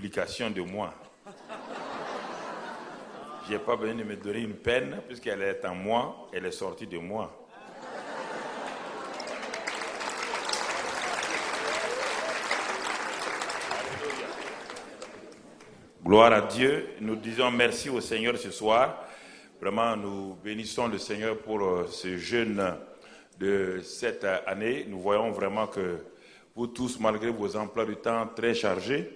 multiplication de moi. Je n'ai pas besoin de me donner une peine, puisqu'elle est en moi, elle est sortie de moi. Gloire à Dieu. Nous disons merci au Seigneur ce soir. Vraiment, nous bénissons le Seigneur pour ce jeûne de cette année. Nous voyons vraiment que vous tous, malgré vos emplois du temps très chargés,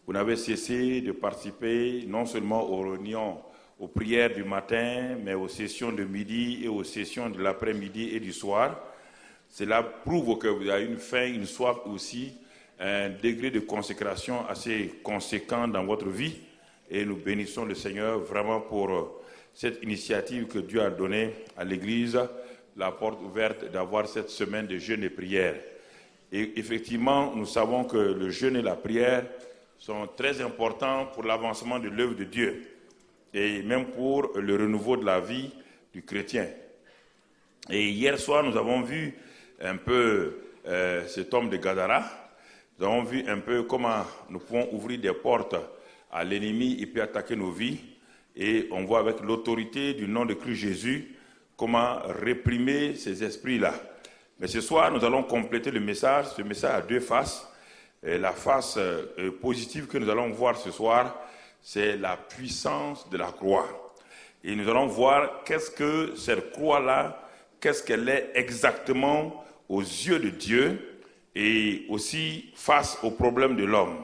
vous n'avez cessé de participer non seulement aux réunions, aux prières du matin, mais aux sessions de midi et aux sessions de l'après-midi et du soir. Cela prouve que vous avez une faim, une soif aussi, un degré de consécration assez conséquent dans votre vie. Et nous bénissons le Seigneur vraiment pour cette initiative que Dieu a donnée à l'Église, la porte ouverte d'avoir cette semaine de jeûne et prière. Et effectivement, nous savons que le jeûne et la prière sont très importants pour l'avancement de l'œuvre de Dieu et même pour le renouveau de la vie du chrétien. Et hier soir, nous avons vu un peu cet homme de Gadara. Nous avons vu un peu comment nous pouvons ouvrir des portes à l'ennemi, il peut attaquer nos vies. Et on voit avec l'autorité du nom de Christ Jésus comment réprimer ces esprits-là. Mais ce soir, nous allons compléter le message. Ce message a deux faces. Et la face positive que nous allons voir ce soir, c'est la puissance de la croix. Et nous allons voir qu'est-ce que cette croix-là, qu'est-ce qu'elle est exactement aux yeux de Dieu et aussi face aux problèmes de l'homme.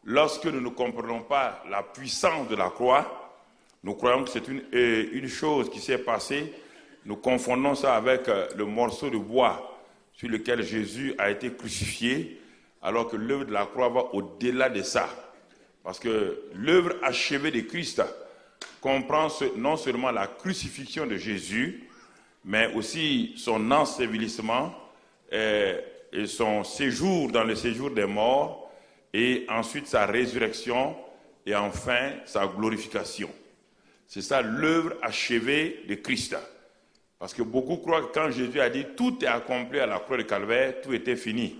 Lorsque nous ne comprenons pas la puissance de la croix, nous croyons que c'est une chose qui s'est passée. Nous confondons ça avec le morceau de bois sur lequel Jésus a été crucifié, alors que l'œuvre de la croix va au-delà de ça. Parce que l'œuvre achevée de Christ comprend non seulement la crucifixion de Jésus, mais aussi son ensevelissement et son séjour dans le séjour des morts, et ensuite sa résurrection, et enfin sa glorification. C'est ça l'œuvre achevée de Christ. Parce que beaucoup croient que quand Jésus a dit « tout est accompli à la croix de Calvaire », tout était fini.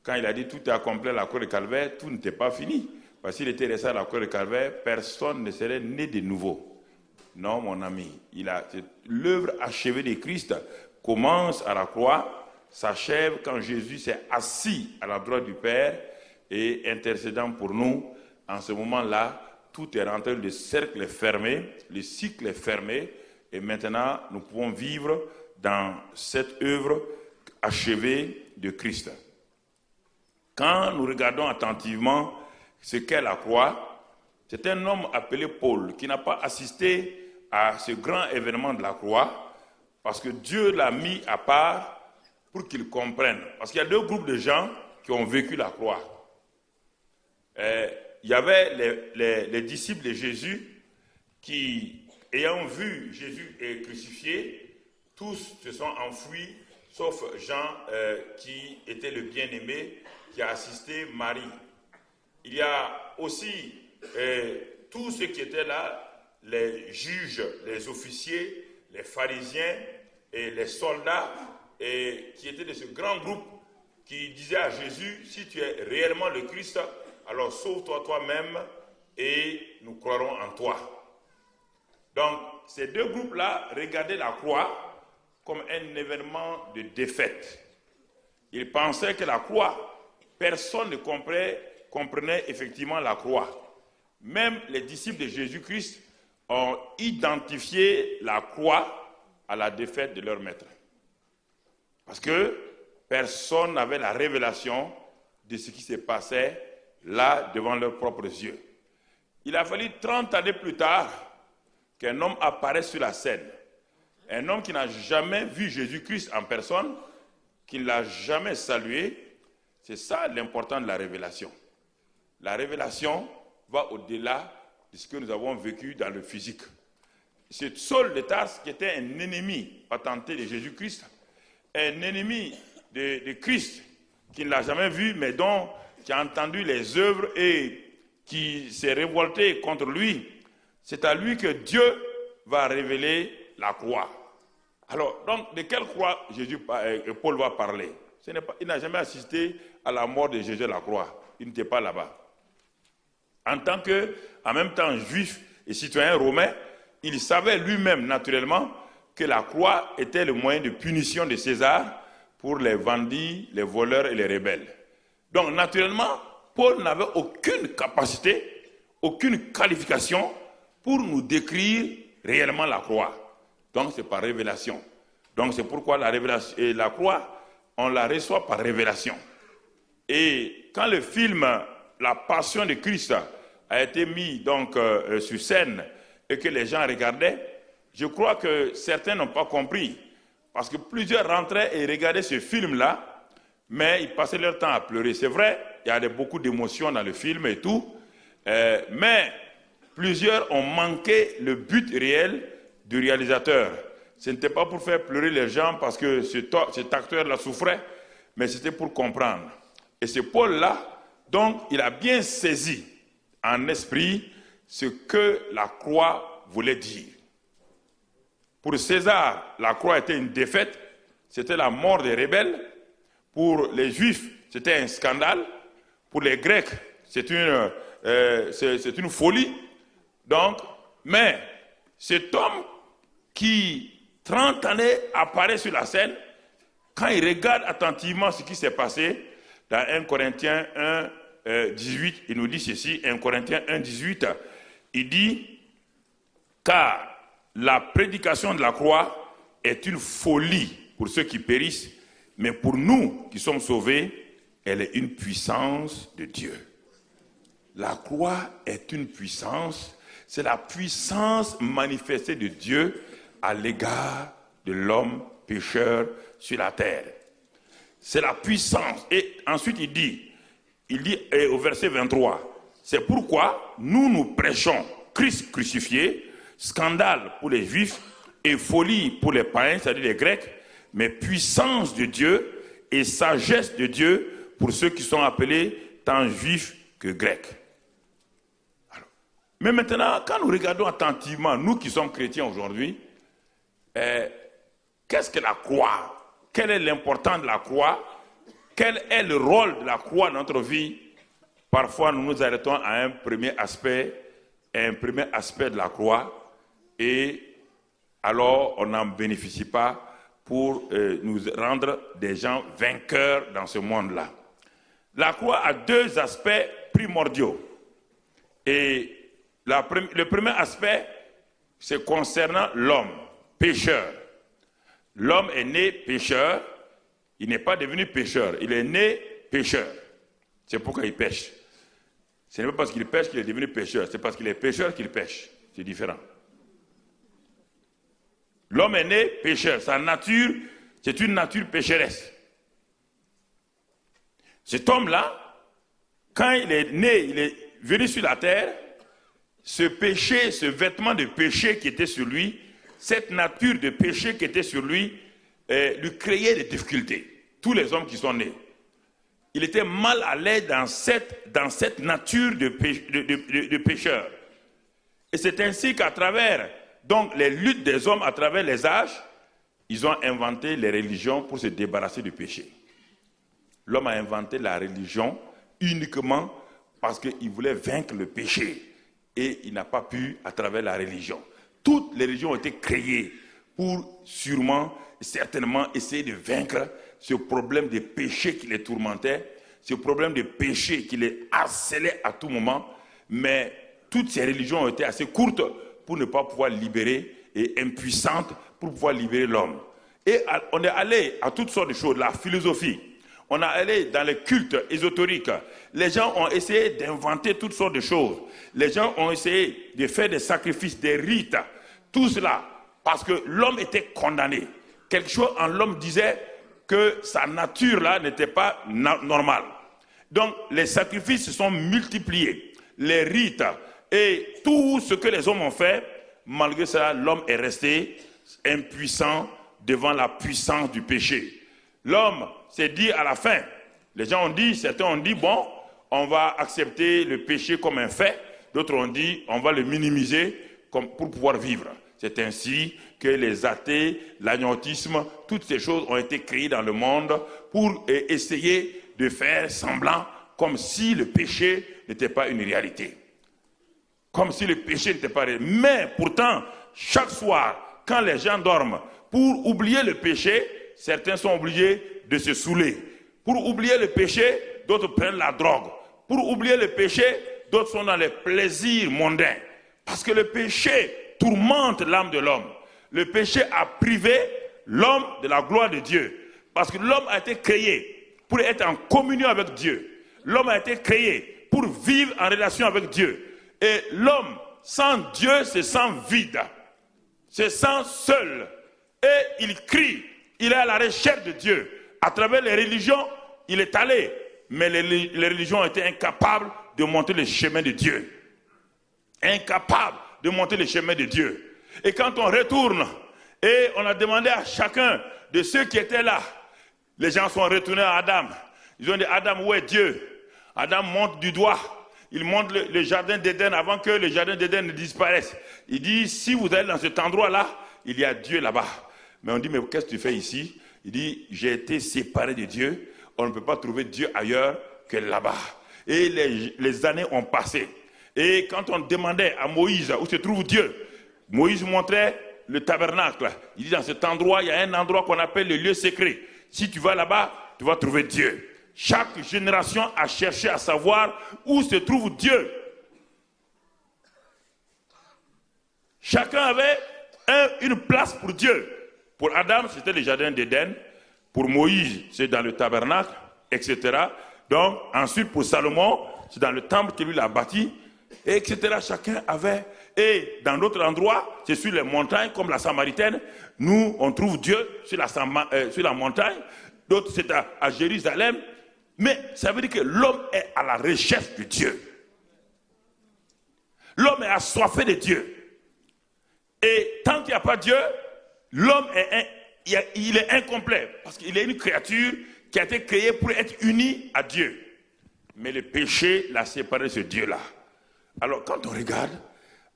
Quand il a dit « tout est accompli à la croix de Calvaire », tout n'était pas fini. Parce qu'il était resté à la croix de Calvaire, personne ne serait né de nouveau. Non, mon ami. L'œuvre achevée de Christ commence à la croix, s'achève quand Jésus s'est assis à la droite du Père et intercédant pour nous. En ce moment-là, tout est rentré, le cercle est fermé, le cycle est fermé, et maintenant, nous pouvons vivre dans cette œuvre achevée de Christ. Quand nous regardons attentivement ce qu'est la croix, c'est un homme appelé Paul qui n'a pas assisté à ce grand événement de la croix parce que Dieu l'a mis à part pour qu'il comprenne. Parce qu'il y a deux groupes de gens qui ont vécu la croix. Il y avait les disciples de Jésus qui, ayant vu Jésus crucifié, tous se sont enfuis, sauf Jean qui était le bien-aimé, qui a assisté Marie. Il y a aussi tous ceux qui étaient là, les juges, les officiers, les pharisiens et les soldats, et qui étaient de ce grand groupe qui disaient à Jésus, si tu es réellement le Christ, alors sauve-toi toi-même et nous croirons en toi. Donc, ces deux groupes-là regardaient la croix comme un événement de défaite. Ils pensaient que la croix, personne ne comprenait effectivement la croix. Même les disciples de Jésus-Christ ont identifié la croix à la défaite de leur maître. Parce que personne n'avait la révélation de ce qui se passait là devant leurs propres yeux. Il a fallu 30 années plus tard qu'un homme apparaisse sur la scène. Un homme qui n'a jamais vu Jésus-Christ en personne, qui ne l'a jamais salué. C'est ça l'important de la révélation. La révélation va au-delà de ce que nous avons vécu dans le physique. C'est Saul de Tarse qui était un ennemi patenté de Jésus-Christ, un ennemi de Christ qui ne l'a jamais vu, mais qui a entendu les œuvres et qui s'est révolté contre lui. C'est à lui que Dieu va révéler la croix. Alors, donc, de quelle croix Paul va parler? Il n'a jamais assisté à la mort de Jésus à la croix. Il n'était pas là-bas. En tant que, en même temps, juif et citoyen romain, il savait lui-même naturellement que la croix était le moyen de punition de César pour les bandits, les voleurs et les rebelles. Donc, naturellement, Paul n'avait aucune capacité, aucune qualification pour nous décrire réellement la croix. Donc, c'est par révélation. Donc, c'est pourquoi la croix, on la reçoit par révélation. Et quand le film La Passion de Christ a été mis donc sur scène et que les gens regardaient, je crois que certains n'ont pas compris. Parce que plusieurs rentraient et regardaient ce film-là, mais ils passaient leur temps à pleurer. C'est vrai, il y a beaucoup d'émotions dans le film et tout, mais plusieurs ont manqué le but réel du réalisateur. Ce n'était pas pour faire pleurer les gens parce que cet acteur-là souffrait, mais c'était pour comprendre. Et ce Paul-là, donc, il a bien saisi en esprit ce que la croix voulait dire. Pour César, la croix était une défaite, c'était la mort des rebelles. Pour les Juifs, c'était un scandale. Pour les Grecs, c'est une folie. Donc, mais cet homme qui, 30 années, apparaît sur la scène, quand il regarde attentivement ce qui s'est passé, dans 1 Corinthiens 1, 18, il nous dit ceci, 1 Corinthiens 1, 18, il dit, car la prédication de la croix est une folie pour ceux qui périssent, mais pour nous qui sommes sauvés, elle est une puissance de Dieu. La croix est une puissance, c'est la puissance manifestée de Dieu à l'égard de l'homme pécheur sur la terre. C'est la puissance. Et ensuite il dit au verset 23, c'est pourquoi nous prêchons Christ crucifié, scandale pour les Juifs et folie pour les païens, c'est-à-dire les Grecs, mais puissance de Dieu et sagesse de Dieu pour ceux qui sont appelés tant Juifs que Grecs. Alors, mais maintenant, quand nous regardons attentivement, nous qui sommes chrétiens aujourd'hui, qu'est-ce que la croix? Quel est l'important de la croix? Quel est le rôle de la croix dans notre vie? Parfois, nous nous arrêtons à un premier aspect de la croix, et alors on n'en bénéficie pas pour nous rendre des gens vainqueurs dans ce monde-là. La croix a deux aspects primordiaux. Et le premier aspect, c'est concernant l'homme, pécheur. L'homme est né pécheur, il n'est pas devenu pécheur, il est né pécheur. C'est pourquoi il pêche. Ce n'est pas parce qu'il pêche qu'il est devenu pécheur, c'est parce qu'il est pécheur qu'il pêche. C'est différent. L'homme est né pécheur, sa nature, c'est une nature pécheresse. Cet homme-là, quand il est né, il est venu sur la terre, ce péché, ce vêtement de péché qui était sur lui, cette nature de péché qui était sur lui, lui créait des difficultés. Tous les hommes qui sont nés. Il était mal à l'aise dans cette nature de pécheur. Et c'est ainsi qu'à travers donc, les luttes des hommes à travers les âges, ils ont inventé les religions pour se débarrasser du péché. L'homme a inventé la religion uniquement parce qu'il voulait vaincre le péché. Et il n'a pas pu à travers la religion. Toutes les religions ont été créées pour sûrement, certainement essayer de vaincre ce problème de péché qui les tourmentait, ce problème de péché qui les harcelait à tout moment. Mais toutes ces religions ont été assez courtes pour ne pas pouvoir libérer, et impuissantes pour pouvoir libérer l'homme. Et on est allé à toutes sortes de choses, la philosophie. On est allé dans les cultes ésotériques. Les gens ont essayé d'inventer toutes sortes de choses. Les gens ont essayé de faire des sacrifices, des rites. Tout cela parce que l'homme était condamné. Quelque chose en l'homme disait que sa nature là n'était pas normale. Donc les sacrifices se sont multipliés. Les rites et tout ce que les hommes ont fait, malgré cela, l'homme est resté impuissant devant la puissance du péché. L'homme s'est dit à la fin, certains ont dit, bon, on va accepter le péché comme un fait, d'autres ont dit, on va le minimiser pour pouvoir vivre. C'est ainsi que les athées, l'agnotisme, toutes ces choses ont été créées dans le monde pour essayer de faire semblant comme si le péché n'était pas une réalité. comme si le péché n'était pas réel. Mais pourtant, chaque soir, quand les gens dorment, pour oublier le péché, certains sont obligés de se saouler. Pour oublier le péché, d'autres prennent la drogue. Pour oublier le péché, d'autres sont dans les plaisirs mondains. Parce que le péché tourmente l'âme de l'homme. Le péché a privé l'homme de la gloire de Dieu. Parce que l'homme a été créé pour être en communion avec Dieu. L'homme a été créé pour vivre en relation avec Dieu. Et l'homme, sans Dieu, se sent vide. Se sent seul. Et il crie. Il est à la recherche de Dieu. À travers les religions, il est allé. Mais les religions ont été incapables de montrer le chemin de Dieu. Incapables de montrer le chemin de Dieu. Et quand on retourne, et on a demandé à chacun de ceux qui étaient là, les gens sont retournés à Adam. Ils ont dit, Adam, où est Dieu? Adam monte du doigt. Il montre le jardin d'Éden avant que le jardin d'Éden ne disparaisse. Il dit, si vous allez dans cet endroit-là, il y a Dieu là-bas. Mais on dit, mais qu'est-ce que tu fais ici? Il dit, j'ai été séparé de Dieu. On ne peut pas trouver Dieu ailleurs que là-bas. Et les années ont passé. Et quand on demandait à Moïse où se trouve Dieu, Moïse montrait le tabernacle. Il dit, dans cet endroit, il y a un endroit qu'on appelle le lieu secret. Si tu vas là-bas, tu vas trouver Dieu. Chaque génération a cherché à savoir où se trouve Dieu. Chacun avait une place pour Dieu. Pour Adam, c'était le jardin d'Éden. Pour Moïse, c'est dans le tabernacle, etc. Donc, ensuite, pour Salomon, c'est dans le temple que lui a bâti, etc. Chacun avait. Et dans d'autres endroits, c'est sur les montagnes, comme la Samaritaine. Nous, on trouve Dieu sur la montagne. D'autres, c'est à Jérusalem. Mais ça veut dire que l'homme est à la recherche de Dieu. L'homme est assoiffé de Dieu. Et tant qu'il n'y a pas Dieu, l'homme il est incomplet. Parce qu'il est une créature qui a été créée pour être unie à Dieu. Mais le péché l'a séparé de ce Dieu-là. Alors quand on regarde,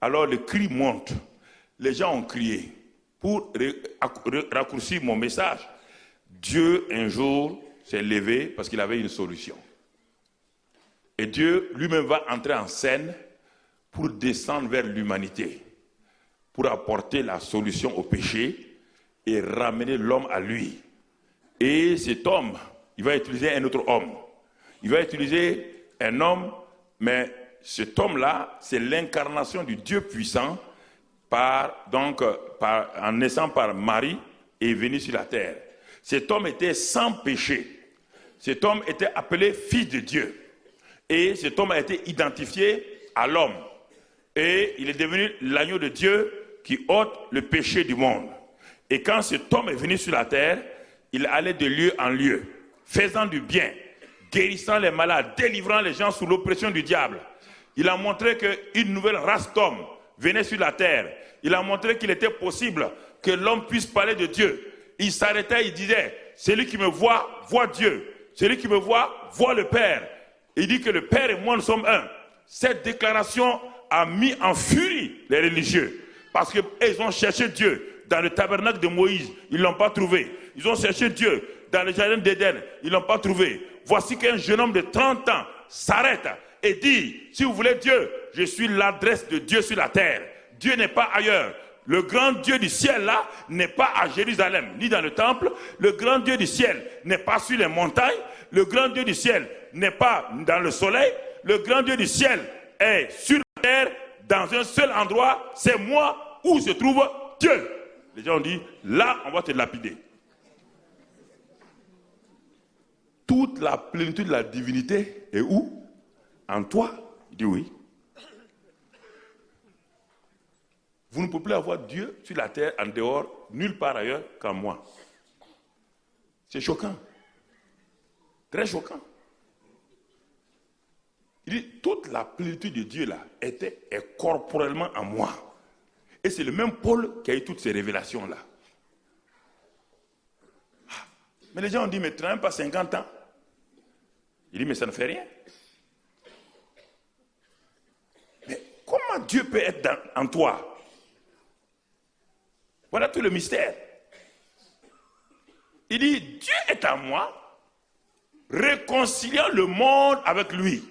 alors le cri monte. Les gens ont crié. Pour raccourcir mon message, Dieu un jour s'est levé parce qu'il avait une solution. Et Dieu lui-même va entrer en scène pour descendre vers l'humanité, pour apporter la solution au péché et ramener l'homme à lui. Et cet homme, il va utiliser un autre homme. Il va utiliser un homme, mais cet homme-là, c'est l'incarnation du Dieu puissant en naissant par Marie et venu sur la terre. Cet homme était sans péché. Cet homme était appelé fils de Dieu. Et cet homme a été identifié à l'homme. Et il est devenu l'agneau de Dieu qui ôte le péché du monde. Et quand cet homme est venu sur la terre, il allait de lieu en lieu, faisant du bien, guérissant les malades, délivrant les gens sous l'oppression du diable. Il a montré qu'une nouvelle race d'hommes venait sur la terre. Il a montré qu'il était possible que l'homme puisse parler de Dieu. Il s'arrêtait, il disait, celui qui me voit, voit Dieu. Celui qui me voit, voit le Père. Il dit que le Père et moi, nous sommes un. Cette déclaration a mis en furie les religieux. Parce qu'ils ont cherché Dieu dans le tabernacle de Moïse. Ils ne l'ont pas trouvé. Ils ont cherché Dieu dans le jardin d'Éden. Ils ne l'ont pas trouvé. Voici qu'un jeune homme de 30 ans s'arrête et dit, si vous voulez Dieu, je suis l'adresse de Dieu sur la terre. Dieu n'est pas ailleurs. Le grand Dieu du ciel là n'est pas à Jérusalem, ni dans le temple. Le grand Dieu du ciel n'est pas sur les montagnes. Le grand Dieu du ciel n'est pas dans le soleil. Le grand Dieu du ciel est sur la terre, dans un seul endroit. C'est moi où se trouve Dieu. Les gens ont dit, là, on va te lapider. Toute la plénitude de la divinité est où? En toi? Il dit oui. Vous ne pouvez plus avoir Dieu sur la terre, en dehors, nulle part ailleurs qu'en moi. C'est choquant. Très choquant. Il dit, toute la plénitude de Dieu là est corporellement en moi. Et c'est le même Paul qui a eu toutes ces révélations là. Mais les gens ont dit, mais tu n'as même pas 50 ans. Il dit, mais ça ne fait rien. Mais comment Dieu peut être en toi? Voilà tout le mystère. Il dit, Dieu est en moi, réconciliant le monde avec lui,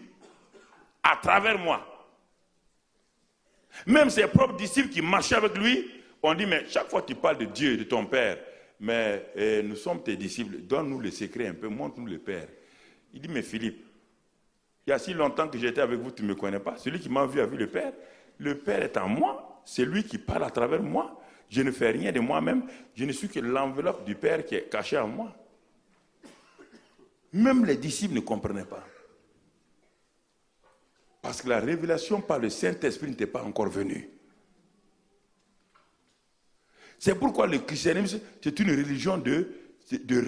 à travers moi. Même ses propres disciples qui marchaient avec lui, ont dit, mais chaque fois que tu parles de Dieu, de ton Père, mais nous sommes tes disciples, donne-nous le secret un peu, montre-nous le Père. Il dit, mais Philippe, il y a si longtemps que j'étais avec vous, tu ne me connais pas. Celui qui m'a vu a vu le Père. Le Père est en moi, c'est lui qui parle à travers moi. Je ne fais rien de moi-même, je ne suis que l'enveloppe du Père qui est cachée en moi. Même les disciples ne comprenaient pas. Parce que la révélation par le Saint-Esprit n'était pas encore venue. C'est pourquoi le christianisme, c'est une religion de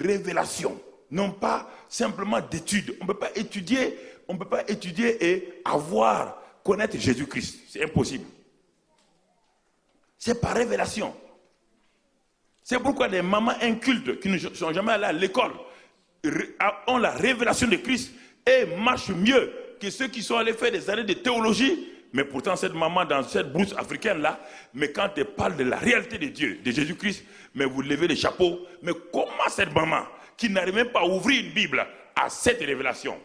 révélation, non pas simplement d'études. On ne peut pas étudier et connaître Jésus-Christ. C'est impossible. C'est par révélation. C'est pourquoi les mamans incultes qui ne sont jamais allées à l'école ont la révélation de Christ et marchent mieux que ceux qui sont allés faire des années de théologie. Mais pourtant, cette maman dans cette brousse africaine-là, mais quand elle parle de la réalité de Dieu, de Jésus-Christ, mais vous levez les chapeaux. Mais comment cette maman, qui n'arrive même pas à ouvrir une Bible, a cette révélation?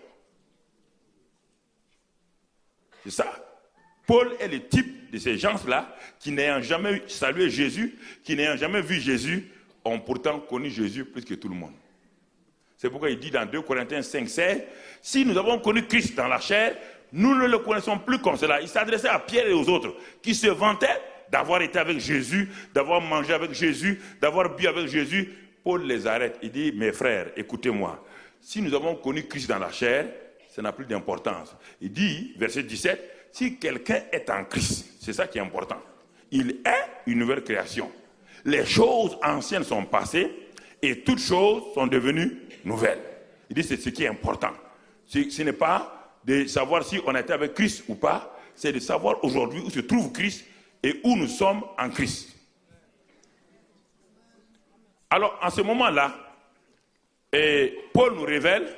C'est ça. Paul est le type de ces gens-là qui n'ayant jamais salué Jésus, qui n'ayant jamais vu Jésus, ont pourtant connu Jésus plus que tout le monde. C'est pourquoi il dit dans 2 Corinthiens 5,16, si nous avons connu Christ dans la chair, nous ne le connaissons plus comme cela. Il s'adressait à Pierre et aux autres qui se vantaient d'avoir été avec Jésus, d'avoir mangé avec Jésus, d'avoir bu avec Jésus. Paul les arrête. Il dit, mes frères, écoutez-moi. Si nous avons connu Christ dans la chair, ça n'a plus d'importance. Il dit, verset 17, si quelqu'un est en Christ, c'est ça qui est important. Il est une nouvelle création. Les choses anciennes sont passées et toutes choses sont devenues nouvelles. Il dit, c'est ce qui est important. Ce n'est pas de savoir si on a été avec Christ ou pas, c'est de savoir aujourd'hui où se trouve Christ et où nous sommes en Christ. Alors, en ce moment-là, Paul nous révèle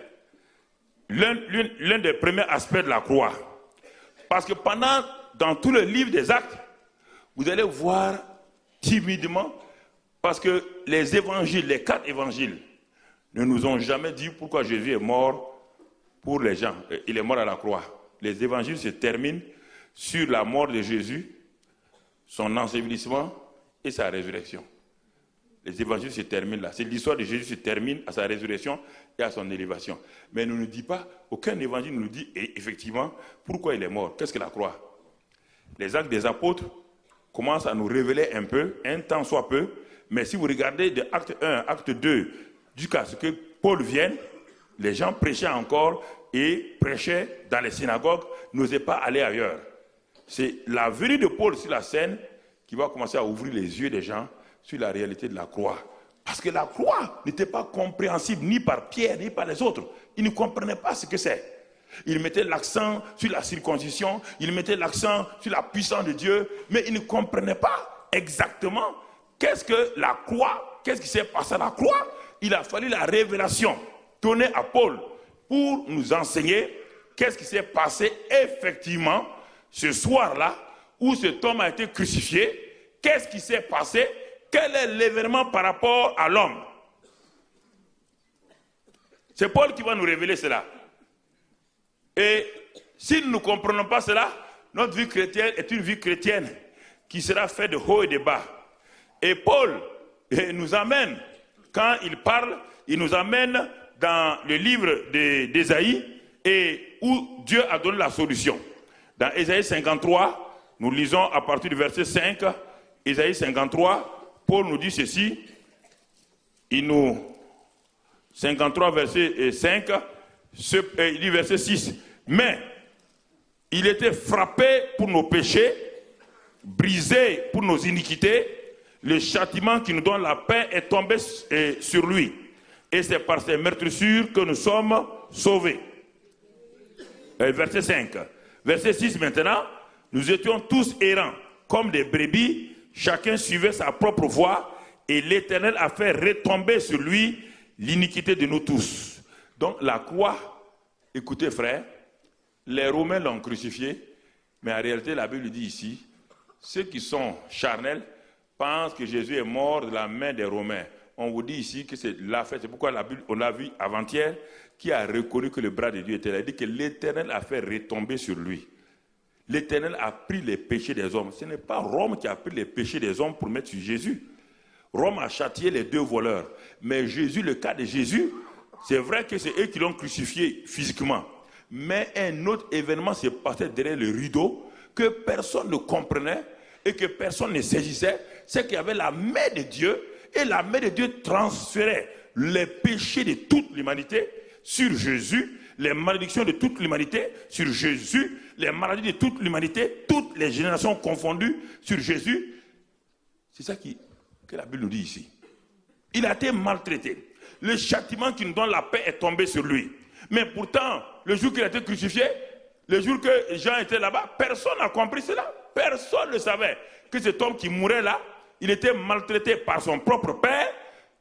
l'un des premiers aspects de la croix. Parce que dans tout le livre des Actes, vous allez voir timidement, parce que les évangiles, les 4 évangiles, ne nous ont jamais dit pourquoi Jésus est mort pour les gens. Il est mort à la croix. Les évangiles se terminent sur la mort de Jésus, son ensevelissement et sa résurrection. Les évangiles se terminent là. C'est l'histoire de Jésus se termine à sa résurrection et à son élévation. Mais il ne nous dit pas, aucun évangile ne nous dit effectivement pourquoi il est mort. Qu'est-ce que la croix? Les actes des apôtres commencent à nous révéler un peu, un tant soit peu. Mais si vous regardez de acte 1, acte 2, jusqu'à ce que Paul vienne, les gens prêchaient encore et prêchaient dans les synagogues, n'osaient pas aller ailleurs. C'est la venue de Paul sur la scène qui va commencer à ouvrir les yeux des gens sur la réalité de la croix. Parce que la croix n'était pas compréhensible ni par Pierre ni par les autres. Ils ne comprenaient pas ce que c'est. Ils mettaient l'accent sur la circoncision, ils mettaient l'accent sur la puissance de Dieu, mais ils ne comprenaient pas exactement qu'est-ce que la croix, qu'est-ce qui s'est passé à la croix. Il a fallu la révélation donnée à Paul pour nous enseigner qu'est-ce qui s'est passé effectivement ce soir-là où cet homme a été crucifié. Qu'est-ce qui s'est passé? Quel est l'événement par rapport à l'homme? C'est Paul qui va nous révéler cela. Et si nous ne comprenons pas cela, notre vie chrétienne est une vie chrétienne qui sera faite de haut et de bas. Et Paul nous amène, quand il parle, il nous amène dans le livre d'Ésaïe et où Dieu a donné la solution. Dans Ésaïe 53, nous lisons à partir du verset 5, Ésaïe 53, Paul nous dit ceci, 53 verset 5, il dit verset 6, mais il était frappé pour nos péchés, brisé pour nos iniquités, le châtiment qui nous donne la paix est tombé sur lui. Et c'est par ses meurtrissures que nous sommes sauvés. Verset 5. Verset 6 maintenant, nous étions tous errants, comme des brebis, chacun suivait sa propre voie, et l'Éternel a fait retomber sur lui l'iniquité de nous tous. Donc la croix, écoutez frère, les Romains l'ont crucifié, mais en réalité la Bible dit ici, ceux qui sont charnels pensent que Jésus est mort de la main des Romains. On vous dit ici que c'est la fête, c'est pourquoi la Bible, on l'a vu avant-hier, qui a reconnu que le bras de Dieu était là. Il dit que l'Éternel a fait retomber sur lui L'Éternel a pris les péchés des hommes. Ce n'est pas Rome qui a pris les péchés des hommes pour mettre sur Jésus. Rome a châtié les 2 voleurs. Mais Jésus, le cas de Jésus, c'est vrai que c'est eux qui l'ont crucifié physiquement. Mais un autre événement s'est passé derrière le rideau que personne ne comprenait et que personne ne saisissait. C'est qu'il y avait la main de Dieu et la main de Dieu transférait les péchés de toute l'humanité sur Jésus, les malédictions de toute l'humanité sur Jésus, les maladies de toute l'humanité, toutes les générations confondues sur Jésus. C'est ça que la Bible nous dit ici. Il a été maltraité. Le châtiment qui nous donne la paix est tombé sur lui. Mais pourtant, le jour qu'il a été crucifié, le jour que Jean était là-bas, personne n'a compris cela. Personne ne savait que cet homme qui mourait là, il était maltraité par son propre père.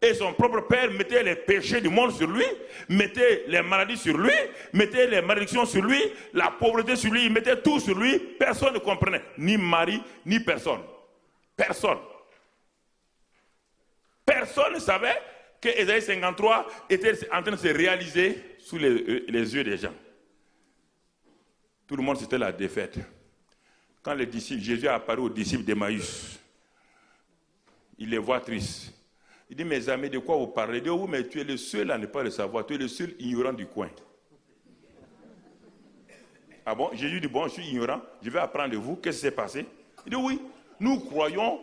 Et son propre père mettait les péchés du monde sur lui, mettait les maladies sur lui, mettait les malédictions sur lui, la pauvreté sur lui, il mettait tout sur lui. Personne ne comprenait, ni Marie, ni personne. Personne. Personne ne savait que Ésaïe 53 était en train de se réaliser sous les yeux des gens. Tout le monde, c'était la défaite. Quand les disciples, Jésus a apparu aux disciples d'Emmaüs, il les voit tristes. Il dit, mes amis, de quoi vous parlez? Il dit, oui, mais tu es le seul à ne pas le savoir. Tu es le seul ignorant du coin. Ah bon? Jésus dit, bon, je suis ignorant. Je vais apprendre de vous. Qu'est-ce qui s'est passé? Il dit, oui, nous croyons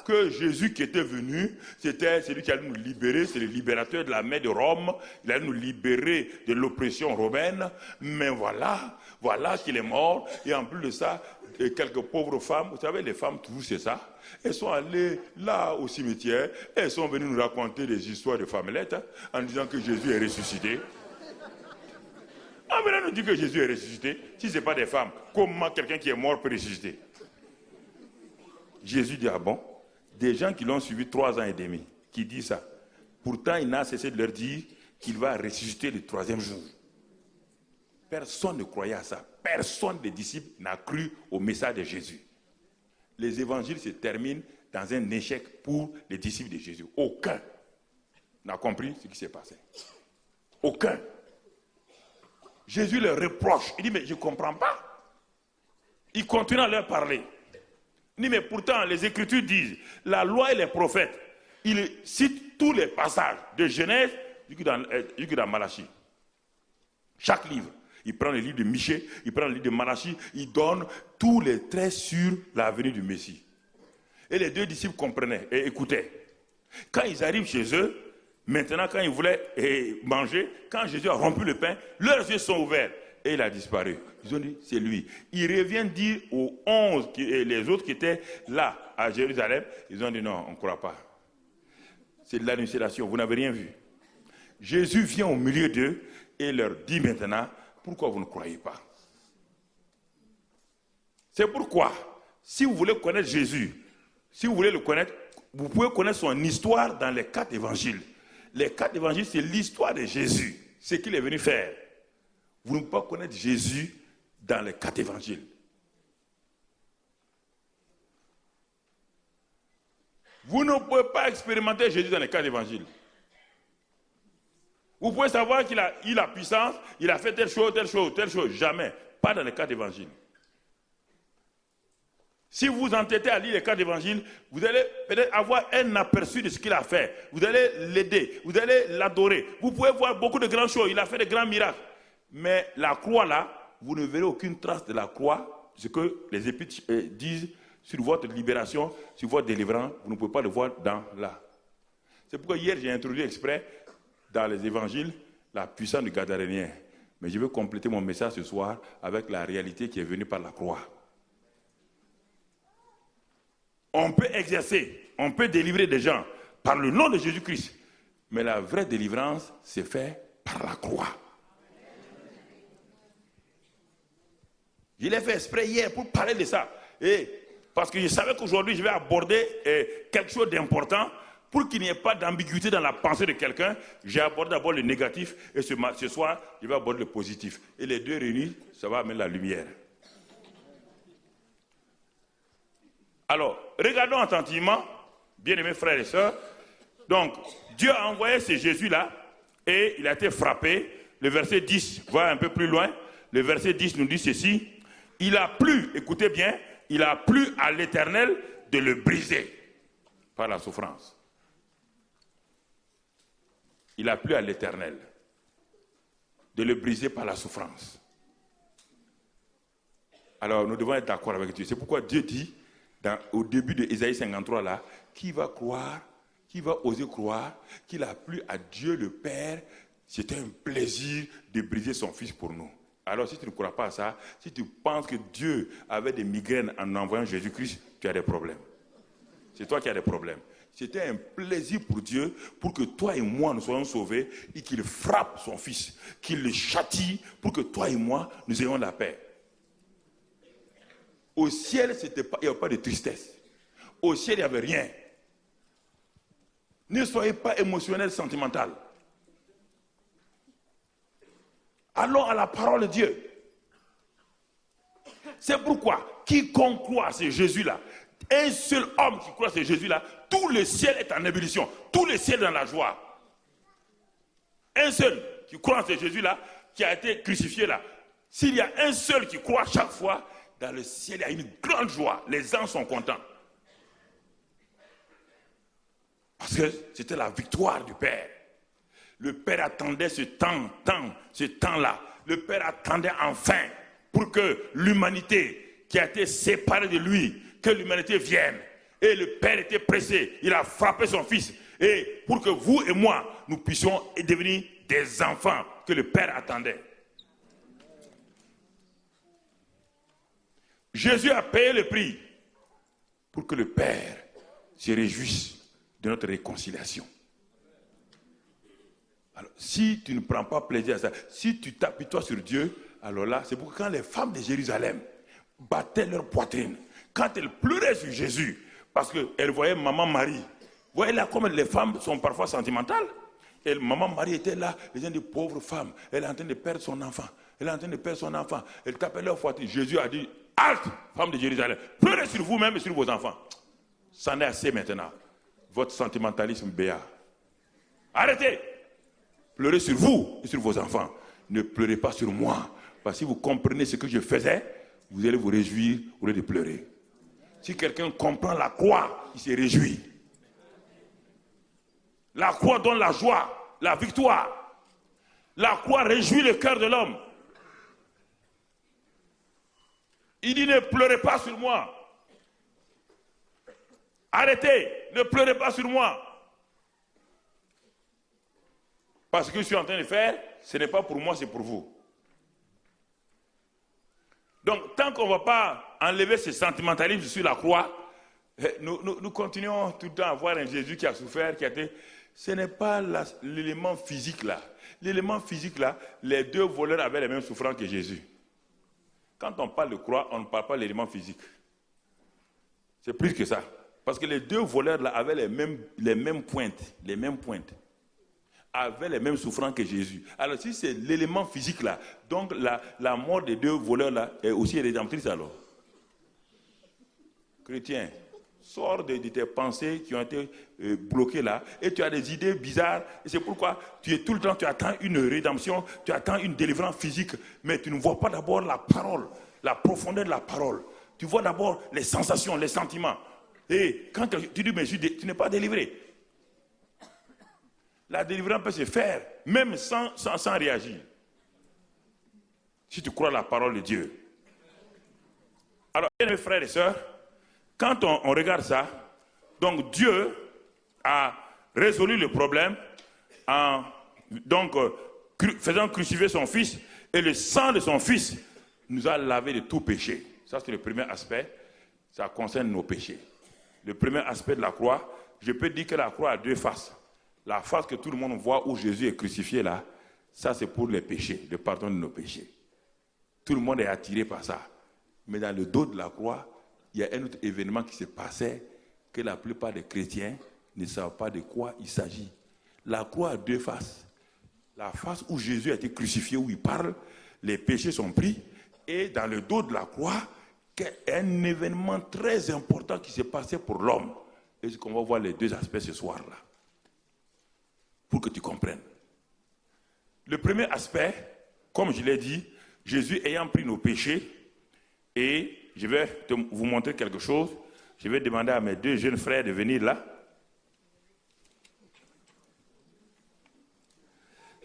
que Jésus qui était venu, c'était celui qui allait nous libérer. C'est le libérateur de la main de Rome. Il allait nous libérer de l'oppression romaine. Mais voilà qu'il est mort. Et en plus de ça, quelques pauvres femmes, vous savez, les femmes, toujours c'est ça. Elles sont allées là au cimetière, elles sont venues nous raconter des histoires de femmelettes en disant que Jésus est ressuscité. Ah, maintenant, on nous dit que Jésus est ressuscité. Si ce n'est pas des femmes, comment quelqu'un qui est mort peut ressusciter? Jésus dit, ah bon? Des gens qui l'ont suivi 3 ans et demi, qui disent ça. Pourtant, il n'a cessé de leur dire qu'il va ressusciter le 3e jour. Personne ne croyait à ça. Personne des disciples n'a cru au message de Jésus. Les évangiles se terminent dans un échec pour les disciples de Jésus. Aucun n'a compris ce qui s'est passé. Aucun. Jésus leur reproche. Il dit, mais je ne comprends pas. Il continue à leur parler. Il dit, mais pourtant, les Écritures disent, la loi et les prophètes, il cite tous les passages de Genèse jusque dans Malachie. Chaque livre. Il prend le livre de Michée, il prend le livre de Malachie, il donne tous les traits sur la venue du Messie. Et les 2 disciples comprenaient et écoutaient. Quand ils arrivent chez eux, maintenant quand ils voulaient manger, quand Jésus a rompu le pain, leurs yeux sont ouverts et il a disparu. Ils ont dit, c'est lui. Il revient dire aux 11, les autres qui étaient là à Jérusalem, ils ont dit, non, on ne croit pas. C'est de l'hallucination, vous n'avez rien vu. Jésus vient au milieu d'eux et leur dit maintenant, pourquoi vous ne croyez pas? C'est pourquoi, si vous voulez connaître Jésus, si vous voulez le connaître, vous pouvez connaître son histoire dans les 4 évangiles. Les 4 évangiles, c'est l'histoire de Jésus, ce qu'il est venu faire. Vous ne pouvez pas connaître Jésus dans les 4 évangiles. Vous ne pouvez pas expérimenter Jésus dans les 4 évangiles. Vous pouvez savoir qu'il a eu la puissance, il a fait telle chose, telle chose, telle chose. Jamais. Pas dans les 4 évangiles. Si vous vous entêtez à lire les 4 évangiles, vous allez peut-être avoir un aperçu de ce qu'il a fait. Vous allez l'aider, vous allez l'adorer. Vous pouvez voir beaucoup de grandes choses. Il a fait de grands miracles. Mais la croix là, vous ne verrez aucune trace de la croix. Ce que les épîtres disent sur votre libération, sur votre délivrance, vous ne pouvez pas le voir dans là. C'est pourquoi hier j'ai introduit exprès dans les évangiles, la puissance du Gadarénien. Mais je veux compléter mon message ce soir avec la réalité qui est venue par la croix. On peut exercer, on peut délivrer des gens par le nom de Jésus-Christ. Mais la vraie délivrance, c'est fait par la croix. Je l'ai fait exprès hier pour parler de ça. Et parce que je savais qu'aujourd'hui, je vais aborder quelque chose d'important. Pour qu'il n'y ait pas d'ambiguïté dans la pensée de quelqu'un, j'ai abordé d'abord le négatif et ce soir, je vais aborder le positif. Et les 2 réunis, ça va amener la lumière. Alors, regardons attentivement, bien-aimés frères et sœurs. Donc, Dieu a envoyé ce Jésus-là et il a été frappé. Le verset 10 va un peu plus loin. Le verset 10 nous dit ceci. Il a plu, écoutez bien, il a plu à l'Éternel de le briser par la souffrance. Il a plu à l'Éternel de le briser par la souffrance. Alors nous devons être d'accord avec Dieu. C'est pourquoi Dieu dit, au début de Ésaïe 53 là, qui va croire, qui va oser croire qu'il a plu à Dieu le Père, c'était un plaisir de briser son Fils pour nous. Alors si tu ne crois pas à ça, si tu penses que Dieu avait des migraines en envoyant Jésus-Christ, tu as des problèmes. C'est toi qui as des problèmes. C'était un plaisir pour Dieu, pour que toi et moi nous soyons sauvés, et qu'il frappe son Fils, qu'il le châtie, pour que toi et moi nous ayons la paix. Au ciel, il n'y avait pas de tristesse. Au ciel, il n'y avait rien. Ne soyez pas émotionnel, sentimental. Allons à la parole de Dieu. C'est pourquoi, quiconque croit à ce Jésus-là, un seul homme qui croit à ce Jésus-là, tout le ciel est en ébullition, tout le ciel est dans la joie. Un seul qui croit à ce Jésus-là, qui a été crucifié là, s'il y a un seul qui croit chaque fois, dans le ciel, il y a une grande joie. Les anges sont contents. Parce que c'était la victoire du Père. Le Père attendait ce temps-là. Le Père attendait enfin pour que l'humanité qui a été séparée de lui, que l'humanité vienne. Et le Père était pressé. Il a frappé son Fils. Et pour que vous et moi, nous puissions devenir des enfants que le Père attendait. Jésus a payé le prix pour que le Père se réjouisse de notre réconciliation. Alors, si tu ne prends pas plaisir à ça, si tu t'appuies-toi sur Dieu, alors là, c'est pourquoi quand les femmes de Jérusalem battaient leur poitrine, quand elles pleuraient sur Jésus, parce qu'elles voyaient maman Marie, vous voyez là comme les femmes sont parfois sentimentales. Et maman Marie était là, les gens de pauvres femmes, elle est en train de perdre son enfant. Elle est en train de perdre son enfant. Elle tapait leur poitrine. Jésus a dit, halte, femme de Jérusalem, pleurez sur vous-même et sur vos enfants. C'en est assez maintenant. Votre sentimentalisme béat. Arrêtez. Pleurez sur vous et sur vos enfants. Ne pleurez pas sur moi. Parce que si vous comprenez ce que je faisais, vous allez vous réjouir au lieu de pleurer. Si quelqu'un comprend la croix, il se réjouit. La croix donne la joie, la victoire. La croix réjouit le cœur de l'homme. Il dit, ne pleurez pas sur moi. Arrêtez, ne pleurez pas sur moi. Parce que ce que je suis en train de faire, ce n'est pas pour moi, c'est pour vous. Donc, tant qu'on ne va pas enlever ce sentimentalisme sur la croix, nous continuons tout le temps à voir un Jésus qui a souffert, qui a été... Ce n'est pas l'élément physique là. L'élément physique là, les deux voleurs avaient les mêmes souffrances que Jésus. Quand on parle de croix, on ne parle pas de l'élément physique. C'est plus que ça. Parce que les deux voleurs là avaient les mêmes pointes, avaient les mêmes souffrances que Jésus. Alors si c'est l'élément physique là, donc la mort des deux voleurs là est aussi rédemptrice alors. Chrétien, sors de tes pensées qui ont été bloquées là, et tu as des idées bizarres, et c'est pourquoi tu es tout le temps, tu attends une rédemption, tu attends une délivrance physique, mais tu ne vois pas d'abord la parole, la profondeur de la parole. Tu vois d'abord les sensations, les sentiments. Et quand tu dis, mais tu n'es pas délivré. La délivrance peut se faire, même sans réagir. Si tu crois à la parole de Dieu. Alors, mes frères et sœurs, quand on regarde ça, donc Dieu a résolu le problème en faisant crucifier son Fils, et le sang de son Fils nous a lavé de tout péché. Ça, c'est le premier aspect. Ça concerne nos péchés. Le premier aspect de la croix, je peux dire que la croix a deux faces. La face que tout le monde voit où Jésus est crucifié là, ça c'est pour les péchés, le pardon de nos péchés. Tout le monde est attiré par ça. Mais dans le dos de la croix, il y a un autre événement qui se passait que la plupart des chrétiens ne savent pas de quoi il s'agit. La croix a deux faces. La face où Jésus a été crucifié, où il parle, les péchés sont pris. Et dans le dos de la croix, un événement très important qui s'est passé pour l'homme. Et c'est qu'on va voir les deux aspects ce soir-là. Pour que tu comprennes. Le premier aspect, comme je l'ai dit, Jésus ayant pris nos péchés, Et je vais vous montrer quelque chose. Je vais demander à mes deux jeunes frères de venir là.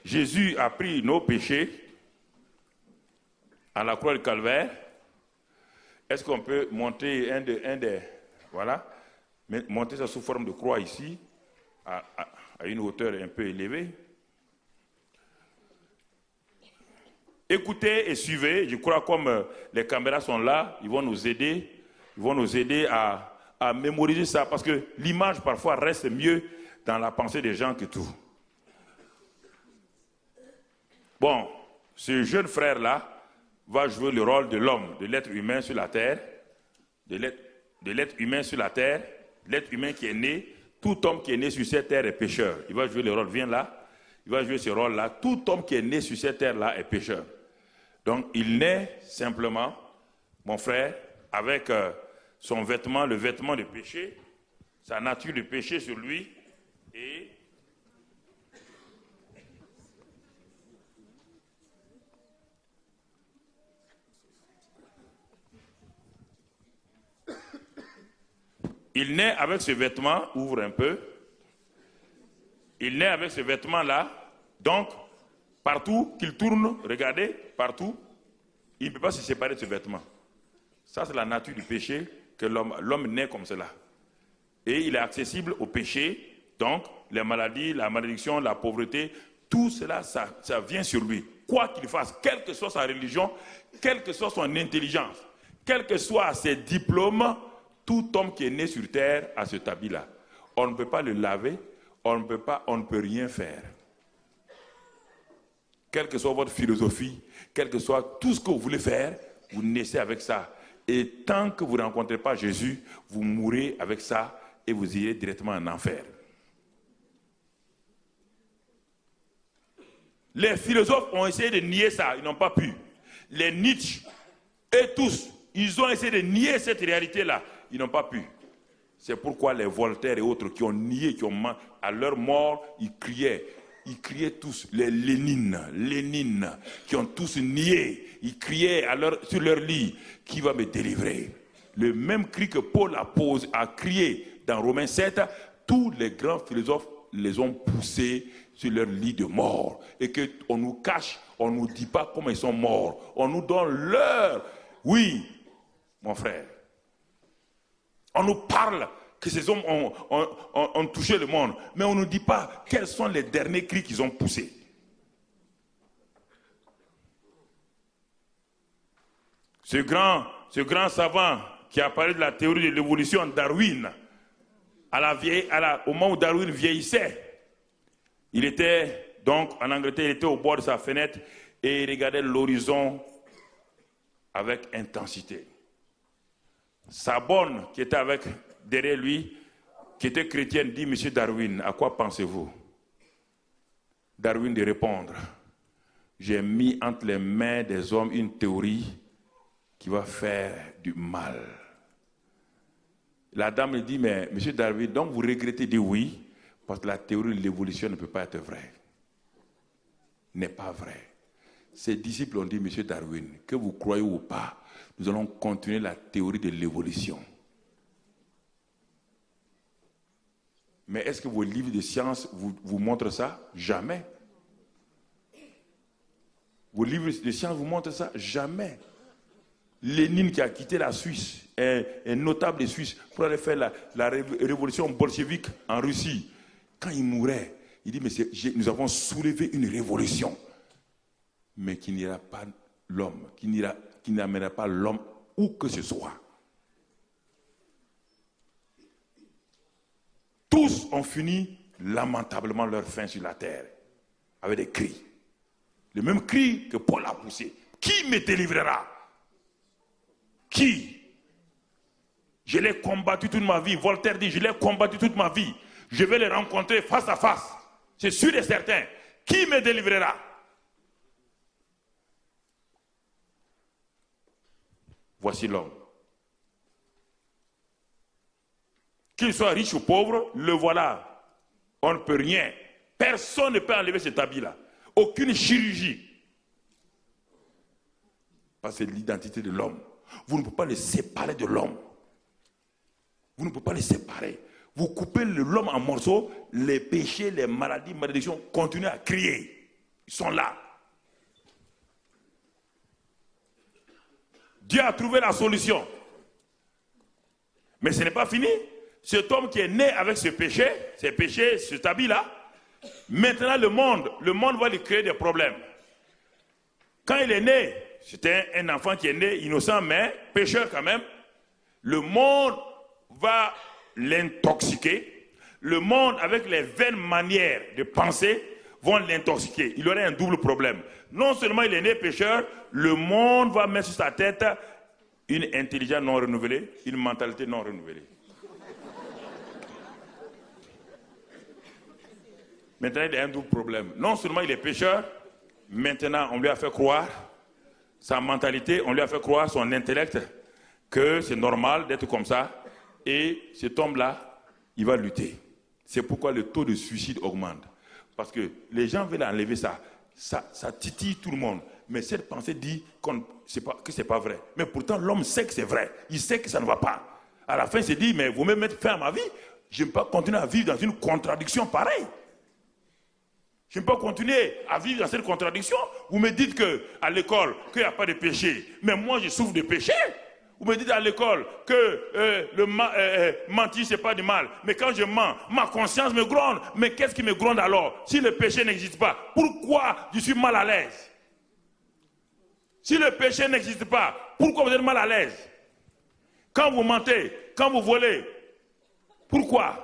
Jésus a pris nos péchés à la croix du Calvaire. Est-ce qu'on peut monter un des... Voilà. Monter ça sous forme de croix ici, à une hauteur un peu élevée. Écoutez et suivez. Je crois comme les caméras sont là, ils vont nous aider. Ils vont nous aider à mémoriser ça, parce que l'image parfois reste mieux dans la pensée des gens que tout. Bon, ce jeune frère-là va jouer le rôle de l'homme, de l'être humain sur la terre, de l'être humain sur la terre, l'être humain qui est né. Tout homme qui est né sur cette terre est pécheur. Il va jouer le rôle, viens là, il va jouer ce rôle-là. Tout homme qui est né sur cette terre-là est pécheur. Donc il naît simplement, mon frère, avec son vêtement, le vêtement de péché, sa nature de péché sur lui, et il naît avec ce vêtement, ouvre un peu, il naît avec ce vêtement-là, donc partout qu'il tourne, regardez, partout, il ne peut pas se séparer de ce vêtement. Ça, c'est la nature du péché, que l'homme naît comme cela. Et il est accessible au péché, donc les maladies, la malédiction, la pauvreté, tout cela, ça vient sur lui. Quoi qu'il fasse, quelle que soit sa religion, quelle que soit son intelligence, quels que soient ses diplômes, tout homme qui est né sur terre a ce habit-là. On ne peut pas le laver, on ne peut rien faire. Quelle que soit votre philosophie, quel que soit tout ce que vous voulez faire, vous naissez avec ça. Et tant que vous ne rencontrez pas Jésus, vous mourrez avec ça et vous irez directement en enfer. Les philosophes ont essayé de nier ça, ils n'ont pas pu. Les Nietzsche et tous, ils ont essayé de nier cette réalité-là, ils n'ont pas pu. C'est pourquoi les Voltaire et autres qui ont nié, à leur mort, ils criaient tous, les Lénine, qui ont tous nié, ils criaient sur leur lit, qui va me délivrer? Le même cri que Paul a crié dans Romains 7, tous les grands philosophes les ont poussés sur leur lit de mort. Et qu'on nous cache, on ne nous dit pas comment ils sont morts. On nous donne l'heure. Oui, mon frère. On nous parle que ces hommes ont touché le monde, mais on ne nous dit pas quels sont les derniers cris qu'ils ont poussés. Ce grand savant qui a parlé de la théorie de l'évolution, Darwin, au moment où Darwin vieillissait, il était donc en Angleterre, il était au bord de sa fenêtre et il regardait l'horizon avec intensité. Sa bonne qui était derrière lui, qui était chrétienne, dit: Monsieur Darwin, à quoi pensez-vous? Darwin de répondre: j'ai mis entre les mains des hommes une théorie qui va faire du mal. La dame lui dit: mais Monsieur Darwin, donc vous regrettez? Dit: oui, parce que la théorie de l'évolution ne peut pas être vraie. N'est pas vrai. Ses disciples ont dit: Monsieur Darwin, que vous croyez ou pas, nous allons continuer la théorie de l'évolution. Mais est-ce que vos livres de sciences vous montrent ça? Jamais. Vos livres de sciences vous montrent ça? Jamais. Lénine, qui a quitté la Suisse, un notable de Suisse, pour aller faire la révolution bolchevique en Russie. Quand il mourait, il dit: mais nous avons soulevé une révolution, mais qui n'ira pas l'homme, qui n'amènera pas l'homme où que ce soit. Tous ont fini lamentablement leur fin sur la terre, avec des cris. Le même cri que Paul a poussé. Qui me délivrera? Qui? Je l'ai combattu toute ma vie. Voltaire dit: je l'ai combattu toute ma vie. Je vais les rencontrer face à face. C'est sûr et certain. Qui me délivrera? Voici l'homme. Qu'il soit riche ou pauvre, le voilà. On ne peut rien. Personne ne peut enlever cet habit-là. Aucune chirurgie. Parce que c'est l'identité de l'homme. vous ne pouvez pas les séparer de l'homme. Vous ne pouvez pas les séparer. Vous coupez l'homme en morceaux, les péchés, les maladies, malédictions continuent à crier. Ils sont là. Dieu a trouvé la solution. Mais ce n'est pas fini. Cet homme qui est né avec ce péché, cet habit-là, maintenant le monde va lui créer des problèmes. Quand il est né, c'était un enfant qui est né innocent, mais pécheur quand même, le monde va l'intoxiquer. Le monde, avec les vaines manières de penser, vont l'intoxiquer. Il aurait un double problème. Non seulement il est né pécheur, le monde va mettre sur sa tête une intelligence non renouvelée, une mentalité non renouvelée. Maintenant, il a un double problème. Non seulement il est pécheur, maintenant on lui a fait croire, sa mentalité, on lui a fait croire, son intellect, que c'est normal d'être comme ça. Et cet homme-là, il va lutter. C'est pourquoi le taux de suicide augmente. Parce que les gens veulent enlever ça. Ça titille tout le monde. Mais cette pensée dit que ce n'est pas vrai. Mais pourtant, l'homme sait que c'est vrai. Il sait que ça ne va pas. À la fin, il se dit, mais vous me mettez fin à ma vie. Je ne peux pas continuer à vivre dans une contradiction pareille. Je ne peux pas continuer à vivre dans cette contradiction. Vous me dites qu'à l'école, qu'il n'y a pas de péché. Mais moi, je souffre de péché. Vous me dites à l'école que mentir, ce n'est pas du mal. Mais quand je mens, ma conscience me gronde. Mais qu'est-ce qui me gronde alors? Si le péché n'existe pas, pourquoi je suis mal à l'aise? Si le péché n'existe pas, pourquoi vous êtes mal à l'aise? Quand vous mentez, quand vous volez, pourquoi?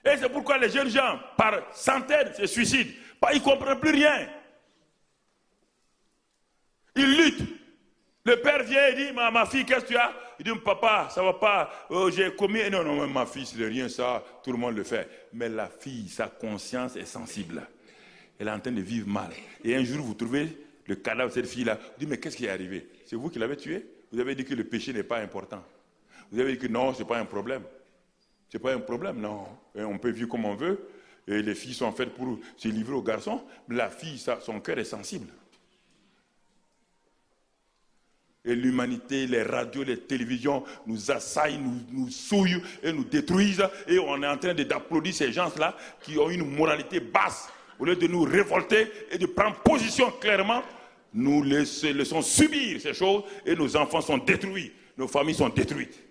Et c'est pourquoi les jeunes gens, par centaines, se suicident. Ils ne comprennent plus rien. Ils luttent. Le père vient et dit, ma fille, qu'est-ce que tu as? Il dit, papa, ça ne va pas, j'ai commis... Non, ma fille, c'est rien ça, tout le monde le fait. Mais la fille, sa conscience est sensible. Elle est en train de vivre mal. Et un jour, vous trouvez le cadavre de cette fille-là. Vous dites, mais qu'est-ce qui est arrivé? C'est vous qui l'avez tué? Vous avez dit que le péché n'est pas important. Vous avez dit que non, ce n'est pas un problème. Ce n'est pas un problème, non. Et on peut vivre comme on veut. Et les filles sont faites pour se livrer aux garçons. Mais la fille, son cœur est sensible. Et l'humanité, les radios, les télévisions nous assaillent, nous souillent et nous détruisent. Et on est en train d'applaudir ces gens-là qui ont une moralité basse. Au lieu de nous révolter et de prendre position clairement, nous laissons subir ces choses et nos enfants sont détruits. Nos familles sont détruites.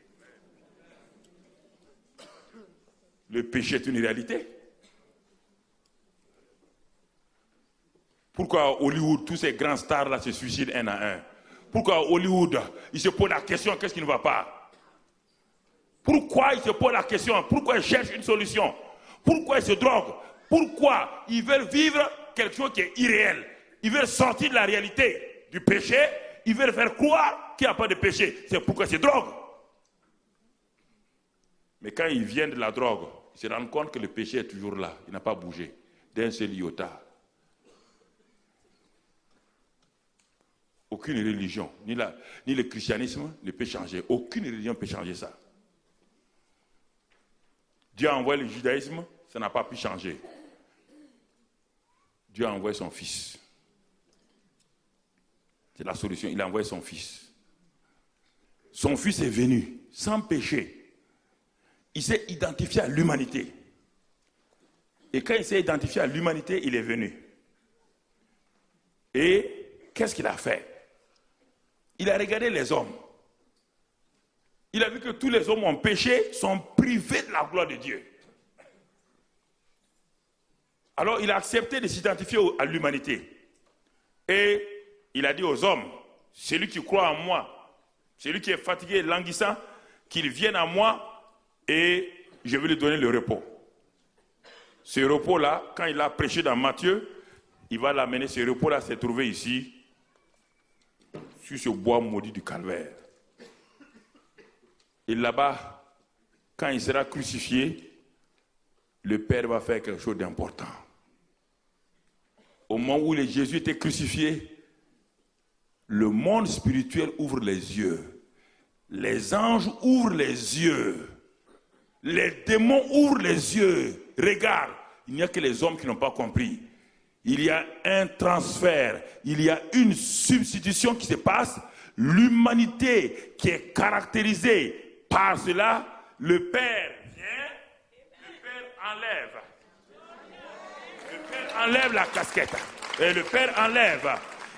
Le péché est une réalité. Pourquoi à Hollywood, tous ces grands stars-là se suicident un à un? Pourquoi à Hollywood, ils se posent la question, qu'est-ce qui ne va pas? Pourquoi ils se posent la question? Pourquoi ils cherchent une solution? Pourquoi ils se droguent? Pourquoi ils veulent vivre quelque chose qui est irréel? Ils veulent sortir de la réalité du péché. Ils veulent faire croire qu'il n'y a pas de péché. C'est pourquoi ils se droguent. Mais quand ils viennent de la drogue, ils se rendent compte que le péché est toujours là. Il n'a pas bougé d'un seul iota. Aucune religion, ni le christianisme ne peut changer. Aucune religion ne peut changer ça. Dieu a envoyé le judaïsme, ça n'a pas pu changer. Dieu a envoyé son fils. C'est la solution, il a envoyé son fils. Son fils est venu sans péché. Il s'est identifié à l'humanité. Et quand il s'est identifié à l'humanité, il est venu. Et qu'est-ce qu'il a fait? Il a regardé les hommes. Il a vu que tous les hommes ont péché, sont privés de la gloire de Dieu. Alors il a accepté de s'identifier à l'humanité. Et il a dit aux hommes, celui qui croit en moi, celui qui est fatigué et languissant, qu'il vienne à moi et je vais lui donner le repos. Ce repos-là, quand il a prêché dans Matthieu, il va l'amener, ce repos-là s'est trouvé ici, sur ce bois maudit du calvaire. Et là-bas, quand il sera crucifié, le Père va faire quelque chose d'important. Au moment où Jésus était crucifié, le monde spirituel ouvre les yeux. Les anges ouvrent les yeux. Les démons ouvrent les yeux. Regarde, il n'y a que les hommes qui n'ont pas compris. Il y a un transfert, il y a une substitution qui se passe. L'humanité qui est caractérisée par cela, le Père vient, le Père enlève. Le Père enlève la casquette. Et le Père enlève.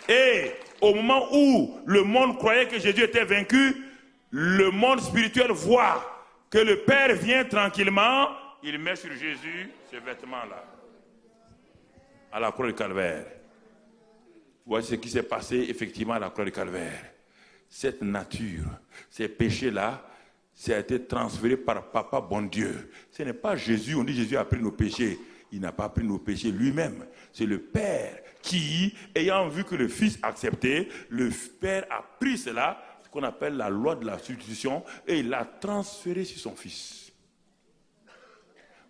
Et au moment où le monde croyait que Jésus était vaincu, le monde spirituel voit que le Père vient tranquillement, il met sur Jésus ce vêtement-là, à la croix du Calvaire. Voici ce qui s'est passé effectivement à la croix du Calvaire. Cette nature, ces péchés-là, ça a été transféré par Papa bon Dieu. Ce n'est pas Jésus, on dit Jésus a pris nos péchés. Il n'a pas pris nos péchés lui-même. C'est le Père qui, ayant vu que le Fils acceptait, le Père a pris cela, ce qu'on appelle la loi de la substitution, et il l'a transféré sur son Fils.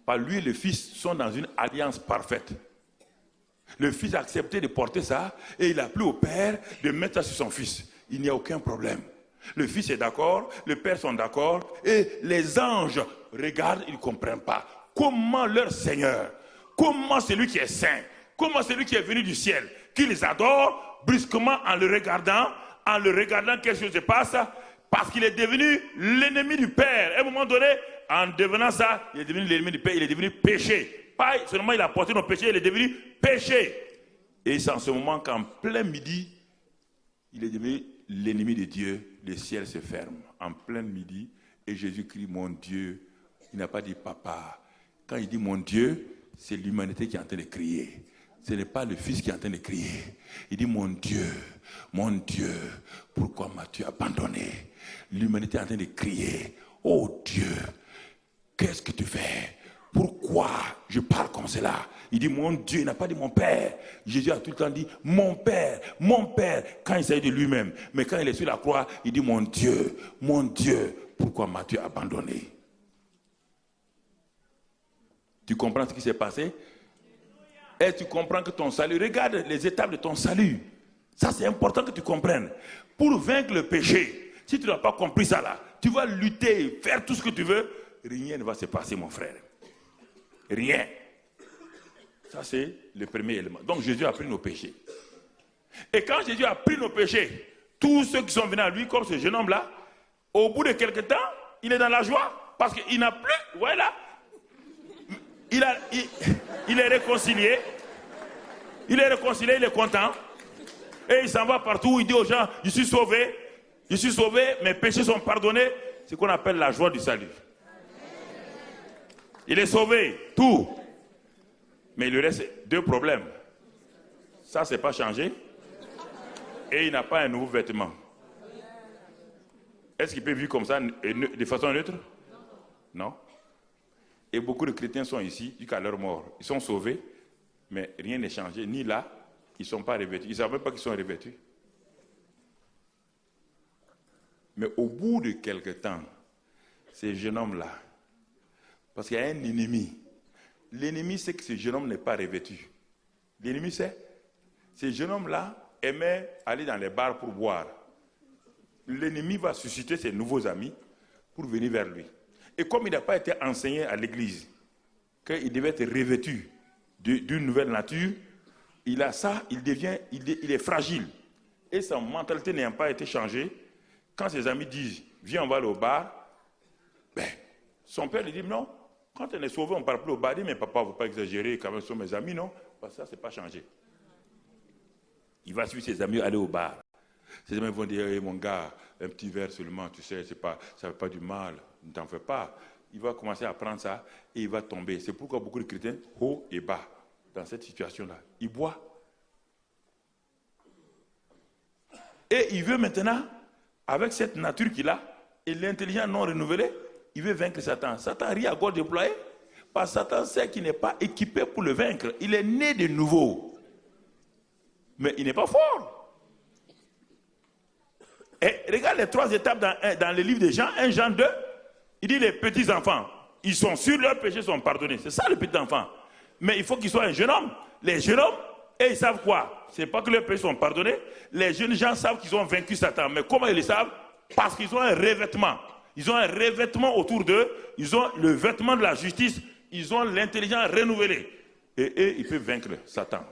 Par lui et le Fils sont dans une alliance parfaite. Le Fils a accepté de porter ça, et il a plu au Père de mettre ça sur son Fils. Il n'y a aucun problème. Le Fils est d'accord, le Père sont d'accord, et les anges regardent, ils ne comprennent pas. Comment leur Seigneur, comment celui qui est saint, comment celui qui est venu du ciel, qui les adore, brusquement en le regardant, quelque chose se passe, parce qu'il est devenu l'ennemi du Père. À un moment donné, en devenant ça, il est devenu l'ennemi du Père, il est devenu péché. Pas seulement il a porté nos péchés, il est devenu péché. Et c'est en ce moment qu'en plein midi, il est devenu l'ennemi de Dieu, le ciel se ferme en plein midi et Jésus crie mon Dieu. Il n'a pas dit papa. Quand il dit mon Dieu, c'est l'humanité qui est en train de crier. Ce n'est pas le Fils qui est en train de crier. Il dit mon Dieu, pourquoi m'as-tu abandonné? L'humanité est en train de crier. Oh Dieu, qu'est-ce que tu fais? Pourquoi je parle comme cela? Il dit mon Dieu, il n'a pas dit mon Père. Jésus a tout le temps dit mon Père, quand il s'agit de lui-même. Mais quand il est sur la croix, il dit mon Dieu, pourquoi m'as-tu abandonné? Tu comprends ce qui s'est passé? Et tu comprends que ton salut, regarde les étapes de ton salut. Ça c'est important que tu comprennes. Pour vaincre le péché, si tu n'as pas compris ça là, tu vas lutter, faire tout ce que tu veux, rien ne va se passer mon frère. Rien. Ça, c'est le premier élément. Donc, Jésus a pris nos péchés. Et quand Jésus a pris nos péchés, tous ceux qui sont venus à lui, comme ce jeune homme-là, au bout de quelque temps, il est dans la joie. Parce qu'il n'a plus, voilà, il est réconcilié. Il est content. Et il s'en va partout, il dit aux gens, je suis sauvé, mes péchés sont pardonnés. C'est ce qu'on appelle la joie du salut. Il est sauvé, tout. Mais il lui reste deux problèmes. Ça, c'est pas changé. Et il n'a pas un nouveau vêtement. Est-ce qu'il peut vivre comme ça, de façon neutre? Non. Et beaucoup de chrétiens sont ici, jusqu'à leur mort. Ils sont sauvés, mais rien n'est changé. Ni là, ils ne sont pas revêtus. Ils ne savent même pas qu'ils sont revêtus. Mais au bout de quelque temps, ces jeunes hommes-là, parce qu'il y a un ennemi. L'ennemi sait que ce jeune homme n'est pas revêtu. L'ennemi sait. Ce jeune homme-là aimait aller dans les bars pour boire. L'ennemi va susciter ses nouveaux amis pour venir vers lui. Et comme il n'a pas été enseigné à l'église qu'il devait être revêtu d'une nouvelle nature, il a ça, il est fragile. Et sa mentalité n'ayant pas été changée, quand ses amis disent « Viens, on va aller au bar », son père lui dit « Non. Quand on est sauvé, on ne parle plus au bar. Il dit, mais papa, il ne faut pas exagérer, quand même, ce sont mes amis, non? Parce que ça, ce n'est pas changé. Il va suivre ses amis aller au bar. Ses amis vont dire, hey, mon gars, un petit verre seulement, tu sais, ça ne fait pas du mal, ne t'en fais pas. Il va commencer à prendre ça et il va tomber. C'est pourquoi beaucoup de chrétiens, haut et bas, dans cette situation-là, il boit. Et il veut maintenant, avec cette nature qu'il a, et l'intelligence non renouvelée, il veut vaincre Satan. Satan rit à gorge déployée parce que Satan sait qu'il n'est pas équipé pour le vaincre. Il est né de nouveau. Mais il n'est pas fort. Et regarde les trois étapes dans le livre de Jean, 1 Jean 2. Il dit les petits enfants, ils sont sûrs, leurs péchés sont pardonnés. C'est ça le petit enfant. Mais il faut qu'il soit un jeune homme. Les jeunes hommes, et ils savent quoi? Ce n'est pas que leurs péchés sont pardonnés. Les jeunes gens savent qu'ils ont vaincu Satan. Mais comment ils le savent? Parce qu'ils ont un revêtement. Ils ont un revêtement autour d'eux, ils ont le vêtement de la justice, ils ont l'intelligence renouvelée. Et ils peuvent vaincre Satan.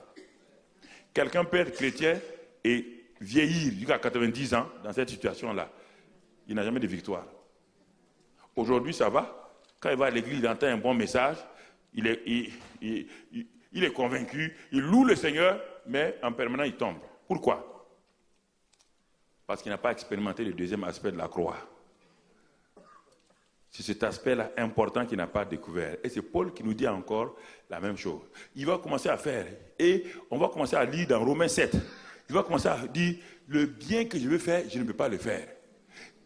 Quelqu'un peut être chrétien et vieillir jusqu'à 90 ans dans cette situation-là. Il n'a jamais de victoire. Aujourd'hui, ça va. Quand il va à l'église, il entend un bon message. Il est convaincu. Il loue le Seigneur, mais en permanence, il tombe. Pourquoi? Parce qu'il n'a pas expérimenté le deuxième aspect de la croix. C'est cet aspect-là important qu'il n'a pas découvert. Et c'est Paul qui nous dit encore la même chose. Il va commencer à faire. Et on va commencer à lire dans Romains 7. Il va commencer à dire, le bien que je veux faire, je ne peux pas le faire.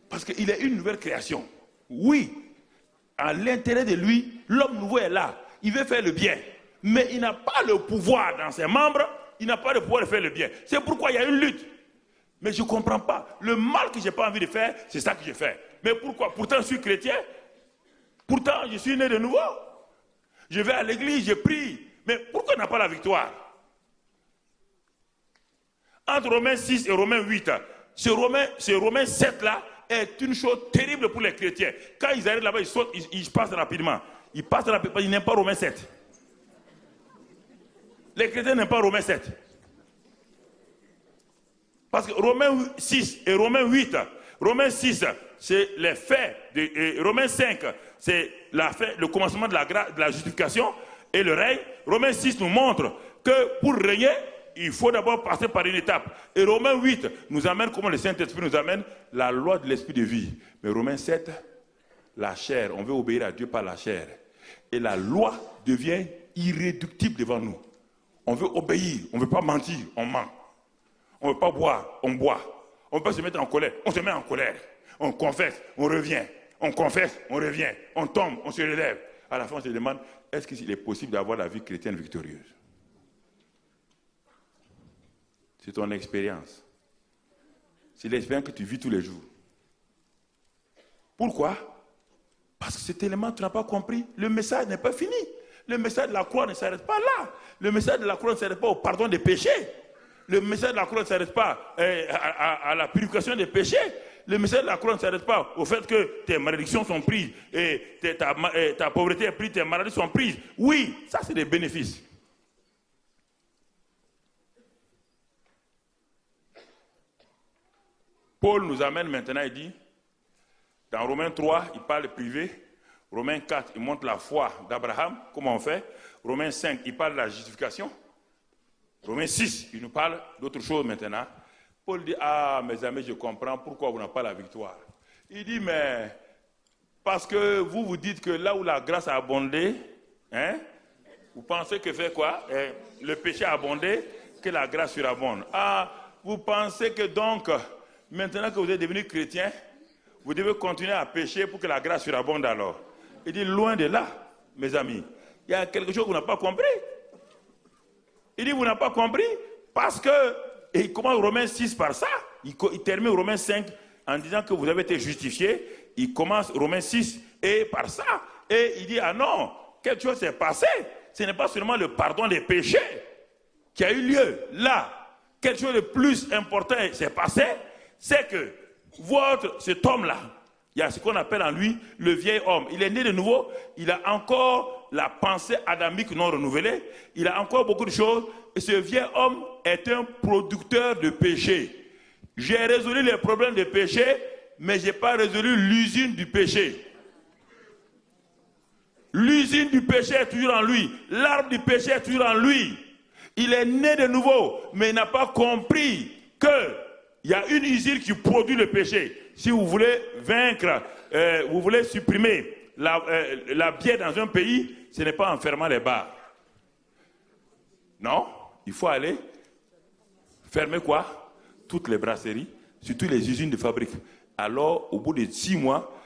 Parce qu'il est une nouvelle création. Oui, à l'intérieur de lui, l'homme nouveau est là. Il veut faire le bien. Mais il n'a pas le pouvoir dans ses membres. Il n'a pas le pouvoir de faire le bien. C'est pourquoi il y a une lutte. Mais je ne comprends pas. Le mal que je n'ai pas envie de faire, c'est ça que je fais. Mais pourquoi? Pourtant, je suis chrétien. Pourtant, je suis né de nouveau. Je vais à l'église, je prie. Mais pourquoi on n'a pas la victoire? Entre Romains 6 et Romains 8, ce Romains 7-là est une chose terrible pour les chrétiens. Quand ils arrivent là-bas, ils sautent, ils passent rapidement. Ils passent rapidement, ils n'aiment pas Romains 7. Les chrétiens n'aiment pas Romains 7. Parce que Romains 6 et Romains 8, Romains 6, c'est les faits, Romains 5, c'est le commencement de la justification et le règne. Romains 6 nous montre que pour régner, il faut d'abord passer par une étape. Et Romains 8 nous amène, comment le Saint-Esprit nous amène, la loi de l'esprit de vie. Mais Romains 7, la chair, on veut obéir à Dieu par la chair. Et la loi devient irréductible devant nous. On veut obéir, on ne veut pas mentir, on ment. On ne veut pas boire, on boit. On ne peut pas se mettre en colère, on se met en colère. On confesse, on revient. On confesse, on revient. On tombe, on se relève. À la fin, on se demande, est-ce qu'il est possible d'avoir la vie chrétienne victorieuse? C'est ton expérience. C'est l'expérience que tu vis tous les jours. Pourquoi? Parce que cet élément, tu n'as pas compris. Le message n'est pas fini. Le message de la croix ne s'arrête pas là. Le message de la croix ne s'arrête pas au pardon des péchés. Le message de la croix ne s'arrête pas à la purification des péchés. Le message de la croix ne s'arrête pas au fait que tes malédictions sont prises et ta pauvreté est prise, tes maladies sont prises. Oui, ça c'est des bénéfices. Paul nous amène maintenant, il dit, dans Romains 3, il parle privé. Romains 4, il montre la foi d'Abraham, comment on fait. Romains 5, il parle de la justification. Romains 6, il nous parle d'autre chose maintenant. Paul dit, ah mes amis, je comprends pourquoi vous n'avez pas la victoire. Il dit, mais parce que vous dites que là où la grâce a abondé, hein, vous pensez que fait quoi? Le péché a abondé, que la grâce surabonde. Ah, vous pensez que donc, maintenant que vous êtes devenu chrétien, vous devez continuer à pécher pour que la grâce surabonde alors. Il dit, loin de là, mes amis, il y a quelque chose que vous n'avez pas compris. Il dit, vous n'avez pas compris parce que, et il commence Romains 6 par ça, il termine Romains 5 en disant que vous avez été justifiés, il commence Romains 6 et par ça, et il dit, ah non, quelque chose s'est passé, ce n'est pas seulement le pardon des péchés qui a eu lieu là, quelque chose de plus important s'est passé, c'est que cet homme-là, il y a ce qu'on appelle en lui le vieil homme. Il est né de nouveau, il a encore la pensée adamique non renouvelée, il a encore beaucoup de choses, et ce vieil homme est un producteur de péché. J'ai résolu les problèmes de péché, mais je n'ai pas résolu l'usine du péché. L'usine du péché est toujours en lui, l'arbre du péché est toujours en lui. Il est né de nouveau, mais il n'a pas compris qu'il y a une usine qui produit le péché. Si vous voulez vaincre, vous voulez supprimer la bière dans un pays, ce n'est pas en fermant les bars. Non, il faut aller fermer quoi? Toutes les brasseries, surtout les usines de fabrique. Alors, au bout de 6 mois,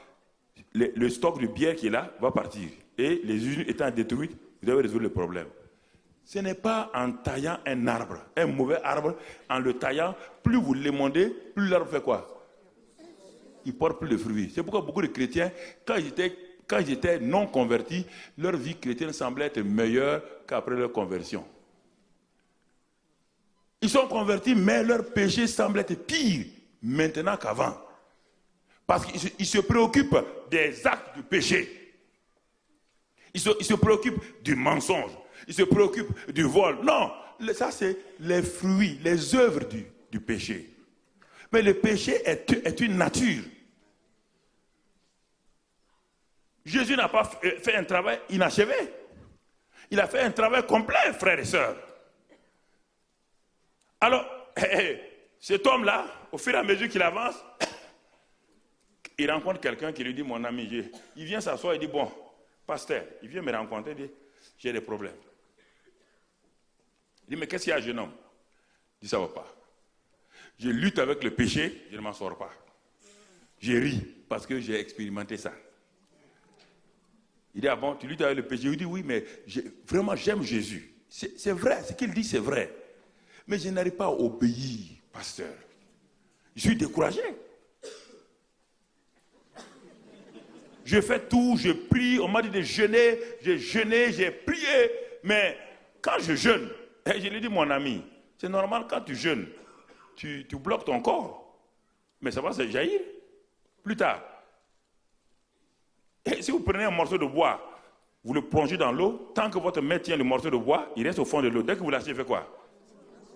le stock de bière qui est là va partir. Et les usines étant détruites, vous avez résolu le problème. Ce n'est pas en taillant un arbre, un mauvais arbre, en le taillant, plus vous l'émondez, plus l'arbre fait quoi? Il ne porte plus de fruits. C'est pourquoi beaucoup de chrétiens, quand ils étaient non convertis, leur vie chrétienne semblait être meilleure qu'après leur conversion. Ils sont convertis, mais leur péché semble être pire maintenant qu'avant. Parce qu'ils se préoccupent des actes du péché. Ils se préoccupent du mensonge. Ils se préoccupent du vol. Non, ça c'est les fruits, les œuvres du péché. Mais le péché est une nature. Jésus n'a pas fait un travail inachevé. Il a fait un travail complet, frères et sœurs. Alors, cet homme-là, au fur et à mesure qu'il avance, il rencontre quelqu'un qui lui dit, mon ami, il vient s'asseoir, il dit, bon, pasteur, il vient me rencontrer, il dit, j'ai des problèmes. Il dit, mais qu'est-ce qu'il y a, jeune homme? Il dit, ça ne va pas. Je lutte avec le péché, je ne m'en sors pas. Je ris parce que j'ai expérimenté ça. Il dit, ah bon, tu luttes avec le péché? Il dit, oui, mais vraiment, j'aime Jésus. C'est vrai, ce qu'il dit, c'est vrai. Mais je n'arrive pas à obéir, pasteur. Je suis découragé. Je fais tout, je prie, on m'a dit de jeûner, j'ai prié. Mais quand je jeûne, je lui dis, mon ami, c'est normal, quand tu jeûnes, tu bloques ton corps. Mais ça va se jaillir plus tard. Et si vous prenez un morceau de bois, vous le plongez dans l'eau, tant que votre main tient le morceau de bois, il reste au fond de l'eau. Dès que vous lâchez, il fait quoi?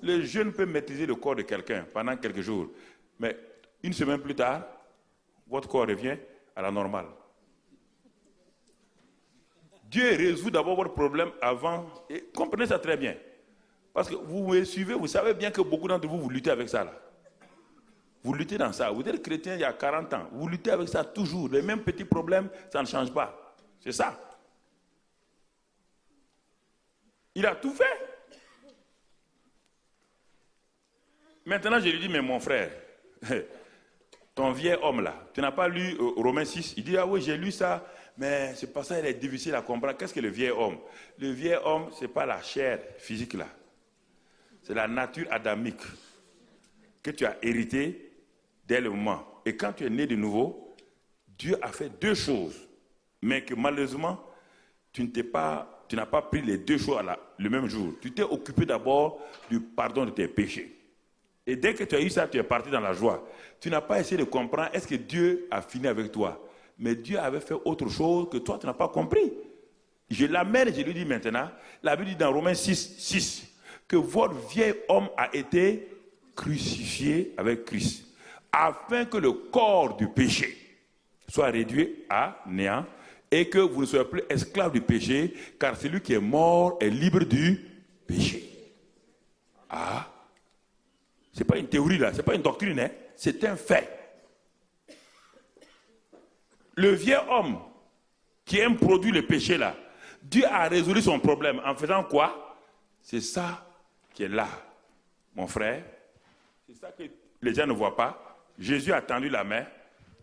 Le jeûne peut maîtriser le corps de quelqu'un pendant quelques jours. Mais une semaine plus tard, votre corps revient à la normale. Dieu résout d'abord votre problème avant. Et comprenez ça très bien. Parce que vous me suivez, vous savez bien que beaucoup d'entre vous, vous luttez avec ça là. Vous luttez dans ça. Vous êtes chrétien il y a 40 ans. Vous luttez avec ça toujours. Les mêmes petits problèmes, ça ne change pas. C'est ça. Il a tout fait. Maintenant, je lui dis, mais mon frère, ton vieil homme là, tu n'as pas lu Romains 6? Il dit, ah oui, j'ai lu ça, mais c'est pas ça, il est difficile à comprendre. Qu'est-ce que le vieil homme? Le vieil homme, ce n'est pas la chair physique là. C'est la nature adamique que tu as héritée dès le moment. Et quand tu es né de nouveau, Dieu a fait deux choses, mais que malheureusement, tu n'as pas pris les deux choses le même jour. Tu t'es occupé d'abord du pardon de tes péchés. Et dès que tu as eu ça, tu es parti dans la joie. Tu n'as pas essayé de comprendre, est-ce que Dieu a fini avec toi? Mais Dieu avait fait autre chose que toi, tu n'as pas compris. Je l'amène et je lui dis maintenant, la Bible dit dans Romains 6, que votre vieil homme a été crucifié avec Christ, afin que le corps du péché soit réduit à néant et que vous ne soyez plus esclaves du péché, car celui qui est mort est libre du péché. Ah, ce n'est pas une théorie là, ce n'est pas une doctrine, hein? C'est un fait. Le vieil homme qui aime produire le péché là, Dieu a résolu son problème en faisant quoi? C'est ça qui est là, mon frère. C'est ça que les gens ne voient pas. Jésus a tendu la main.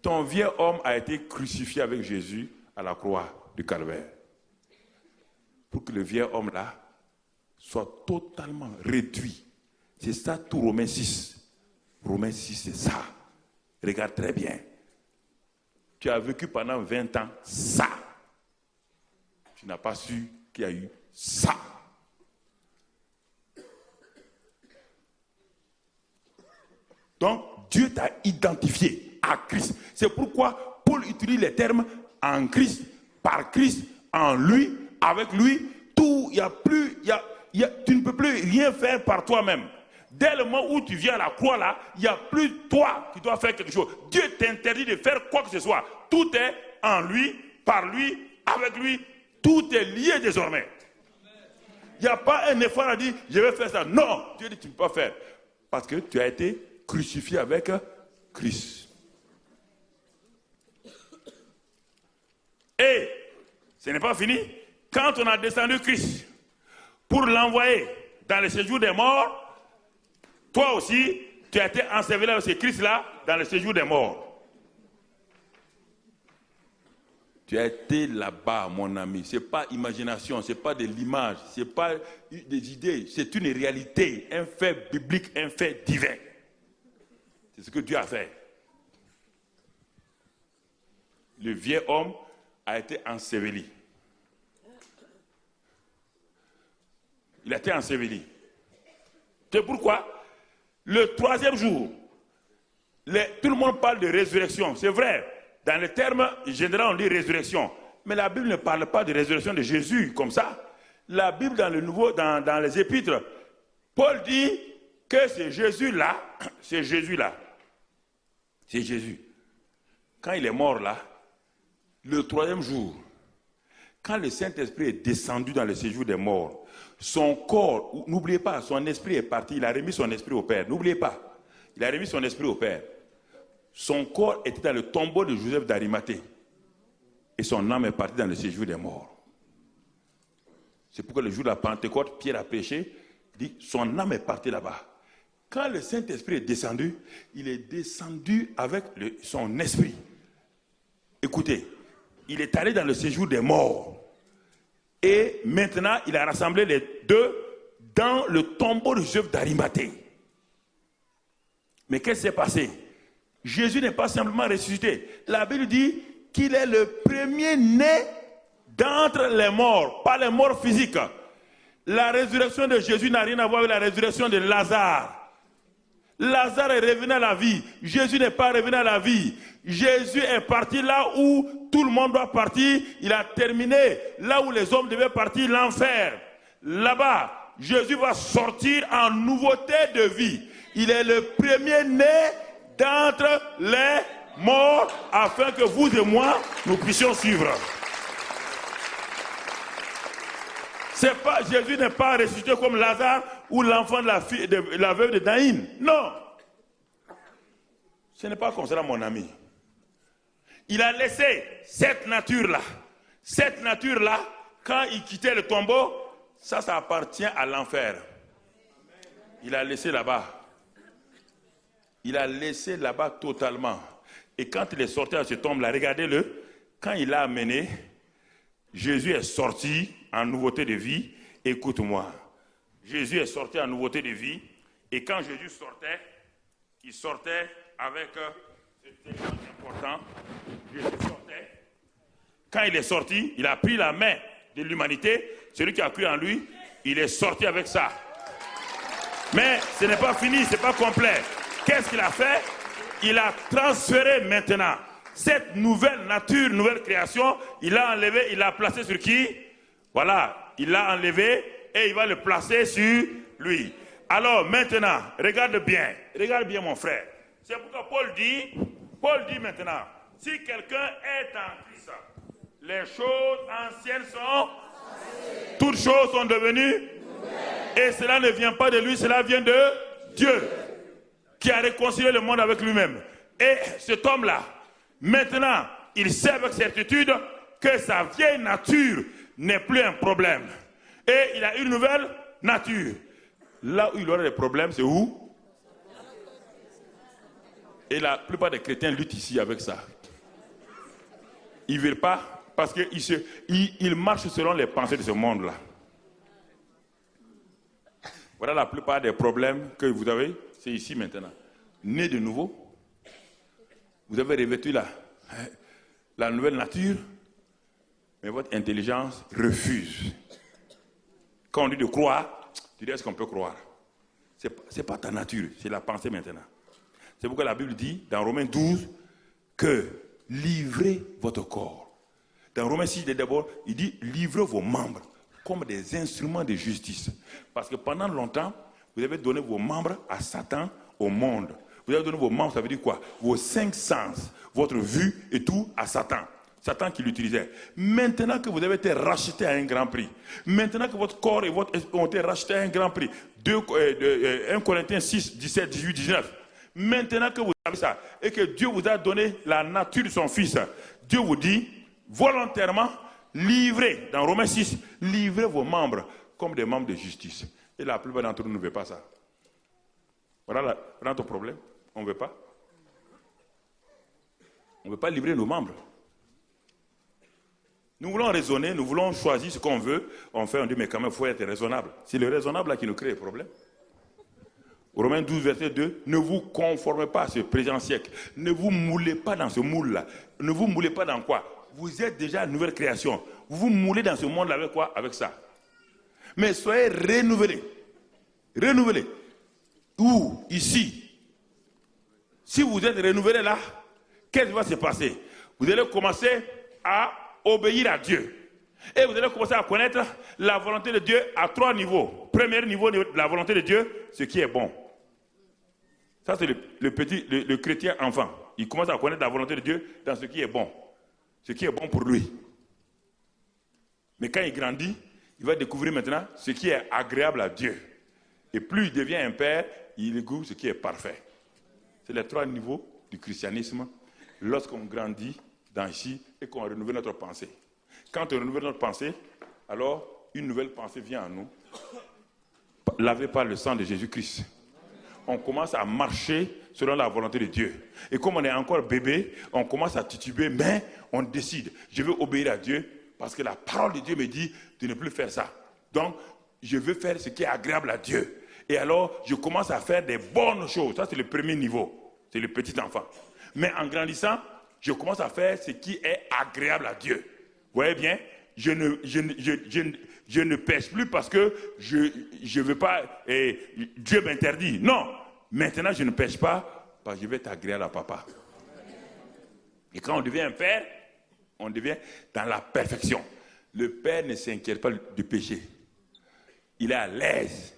Ton vieux homme a été crucifié avec Jésus à la croix du Calvaire. Pour que le vieux homme là soit totalement réduit. C'est ça tout Romains 6. Romains 6, c'est ça. Regarde très bien. Tu as vécu pendant 20 ans ça. Tu n'as pas su qu'il y a eu ça. Donc, Dieu t'a identifié à Christ. C'est pourquoi Paul utilise les termes en Christ, par Christ, en lui, avec lui. Tout, tu ne peux plus rien faire par toi-même. Dès le moment où tu viens à la croix là, il n'y a plus toi qui dois faire quelque chose. Dieu t'interdit de faire quoi que ce soit. Tout est en lui, par lui, avec lui. Tout est lié désormais. Il n'y a pas un effort à dire, je vais faire ça. Non, Dieu dit, tu ne peux pas faire. Parce que tu as été crucifié avec Christ. Et ce n'est pas fini. Quand on a descendu Christ pour l'envoyer dans le séjour des morts, toi aussi, tu as été enseveli avec ce Christ-là dans le séjour des morts. Tu as été là-bas, mon ami. Ce n'est pas imagination, ce n'est pas de l'image, ce n'est pas des idées, c'est une réalité, un fait biblique, un fait divin. C'est ce que Dieu a fait. Le vieux homme a été enseveli. Il a été enseveli. C'est pourquoi le troisième jour, tout le monde parle de résurrection. C'est vrai, dans les termes généraux, on dit résurrection. Mais la Bible ne parle pas de résurrection de Jésus comme ça. La Bible, dans les Épîtres, Paul dit que c'est Jésus-là, c'est Jésus-là. C'est Jésus. Quand il est mort là, le 3e jour, quand le Saint-Esprit est descendu dans le séjour des morts, son corps, n'oubliez pas, son esprit est parti, il a remis son esprit au Père. N'oubliez pas, il a remis son esprit au Père. Son corps était dans le tombeau de Joseph d'Arimathée. Et son âme est partie dans le séjour des morts. C'est pourquoi le jour de la Pentecôte, Pierre a prêché, dit, son âme est partie là-bas. Quand le Saint-Esprit est descendu, il est descendu avec son esprit. Écoutez, il est allé dans le séjour des morts. Et maintenant, il a rassemblé les deux dans le tombeau de Joseph d'Arimathée. Mais qu'est-ce qui s'est passé? Jésus n'est pas simplement ressuscité. La Bible dit qu'il est le premier-né d'entre les morts, pas les morts physiques. La résurrection de Jésus n'a rien à voir avec la résurrection de Lazare. Lazare est revenu à la vie. Jésus n'est pas revenu à la vie. Jésus est parti là où tout le monde doit partir. Il a terminé là où les hommes devaient partir, l'enfer. Là-bas, Jésus va sortir en nouveauté de vie. Il est le premier-né d'entre les morts afin que vous et moi, nous puissions suivre. Jésus n'est pas ressuscité comme Lazare ou l'enfant de la veuve de Naïm. Non. Ce n'est pas comme ça, mon ami. Il a laissé cette nature-là. Cette nature-là, quand il quittait le tombeau, ça appartient à l'enfer. Il a laissé là-bas. Il a laissé là-bas totalement. Et quand il est sorti à ce tombe-là, regardez-le, quand il l'a amené, Jésus est sorti en nouveauté de vie. Écoute-moi. Jésus est sorti en nouveauté de vie. Et quand Jésus sortait, il sortait avec ce élément important. Jésus sortait. Quand il est sorti, il a pris la main de l'humanité. Celui qui a cru en lui, il est sorti avec ça. Mais ce n'est pas fini, ce n'est pas complet. Qu'est-ce qu'il a fait? Il a transféré maintenant cette nouvelle nature, nouvelle création. Il l'a enlevé, il l'a placé sur qui? Voilà, il l'a enlevé et il va le placer sur lui. Alors maintenant, regarde bien mon frère. C'est pourquoi Paul dit maintenant, si quelqu'un est en Christ, les choses anciennes sont, toutes choses sont devenues, et cela ne vient pas de lui, cela vient de Dieu, qui a réconcilié le monde avec lui-même. Et cet homme-là, maintenant, il sait avec certitude que sa vieille nature n'est plus un problème. Et il a une nouvelle nature. Là où il aurait des problèmes, c'est où? Et la plupart des chrétiens luttent ici avec ça. Ils ne veulent pas, parce qu'ils marchent selon les pensées de ce monde-là. Voilà la plupart des problèmes que vous avez, c'est ici maintenant. Né de nouveau, vous avez revêtu la nouvelle nature, mais votre intelligence refuse. Quand on dit de croire, tu dis est-ce qu'on peut croire? Ce n'est pas ta nature, c'est la pensée maintenant. C'est pourquoi la Bible dit, dans Romains 12, que livrez votre corps. Dans Romains 6, d'abord, il dit livrez vos membres comme des instruments de justice. Parce que pendant longtemps, vous avez donné vos membres à Satan, au monde. Vous avez donné vos membres, ça veut dire quoi? Vos 5 sens, votre vue et tout à Satan. Satan qui l'utilisait. Maintenant que vous avez été racheté à un grand prix, maintenant que votre corps et votre esprit ont été rachetés à un grand prix, 1 Corinthiens 6, 17, 18, 19, maintenant que vous avez ça, et que Dieu vous a donné la nature de son Fils, Dieu vous dit, volontairement, livrez, dans Romains 6, livrez vos membres comme des membres de justice. Et la plupart d'entre nous ne veulent pas ça. Voilà notre problème. On ne veut pas. On ne veut pas livrer nos membres. Nous voulons raisonner, nous voulons choisir ce qu'on veut. On dit, mais quand même, il faut être raisonnable. C'est le raisonnable là qui nous crée les problèmes. Romains 12, verset 2, ne vous conformez pas à ce présent siècle. Ne vous moulez pas dans ce moule-là. Ne vous moulez pas dans quoi? Vous êtes déjà une nouvelle création. Vous vous moulez dans ce monde-là avec quoi? Avec ça. Mais soyez renouvelés. Renouvelés. Où? Ici. Si vous êtes renouvelés là, qu'est-ce qui va se passer? Vous allez commencer à obéir à Dieu. Et vous allez commencer à connaître la volonté de Dieu à 3 niveaux. premier niveau de la volonté de Dieu, ce qui est bon. Ça, c'est le chrétien enfant. Il commence à connaître la volonté de Dieu dans ce qui est bon. Ce qui est bon pour lui. Mais quand il grandit, il va découvrir maintenant ce qui est agréable à Dieu. Et plus il devient un père, il découvre ce qui est parfait. C'est les 3 niveaux du christianisme lorsqu'on grandit dans ici et qu'on renouvelle notre pensée. Quand on renouvelle notre pensée, alors une nouvelle pensée vient à nous, lavée par le sang de Jésus-Christ. On commence à marcher selon la volonté de Dieu. Et comme on est encore bébé, on commence à tituber, mais on décide, je veux obéir à Dieu parce que la parole de Dieu me dit de ne plus faire ça. Donc, je veux faire ce qui est agréable à Dieu. Et alors, je commence à faire des bonnes choses. Ça, c'est le premier niveau. C'est le petit enfant. Mais en grandissant, je commence à faire ce qui est agréable à Dieu. Vous voyez bien, je ne pêche plus parce que je ne veux pas, Dieu m'interdit. Non, maintenant je ne pêche pas parce que je vais être agréable à papa. Et quand on devient un père, on devient dans la perfection. Le père ne s'inquiète pas du péché. Il est à l'aise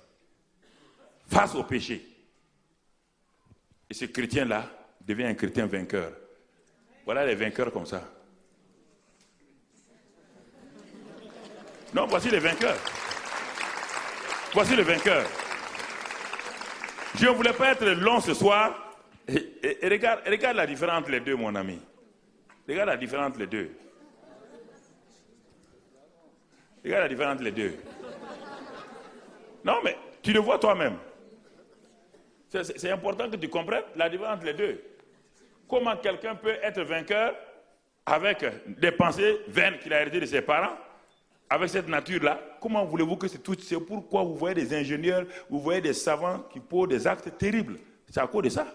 face au péché. Et ce chrétien-là devient un chrétien vainqueur. Voilà les vainqueurs comme ça. Non, voici les vainqueurs. Voici les vainqueurs. Je ne voulais pas être long ce soir. Et regarde la différence entre les deux, mon ami. Regarde la différence entre les deux. Regarde la différence entre les deux. Non, mais tu le vois toi-même. C'est important que tu comprennes la différence entre les deux. Comment quelqu'un peut être vainqueur avec des pensées vaines qu'il a héritées de ses parents, avec cette nature-là? Comment voulez-vous que c'est tout? C'est pourquoi vous voyez des ingénieurs, vous voyez des savants qui posent des actes terribles. C'est à cause de ça.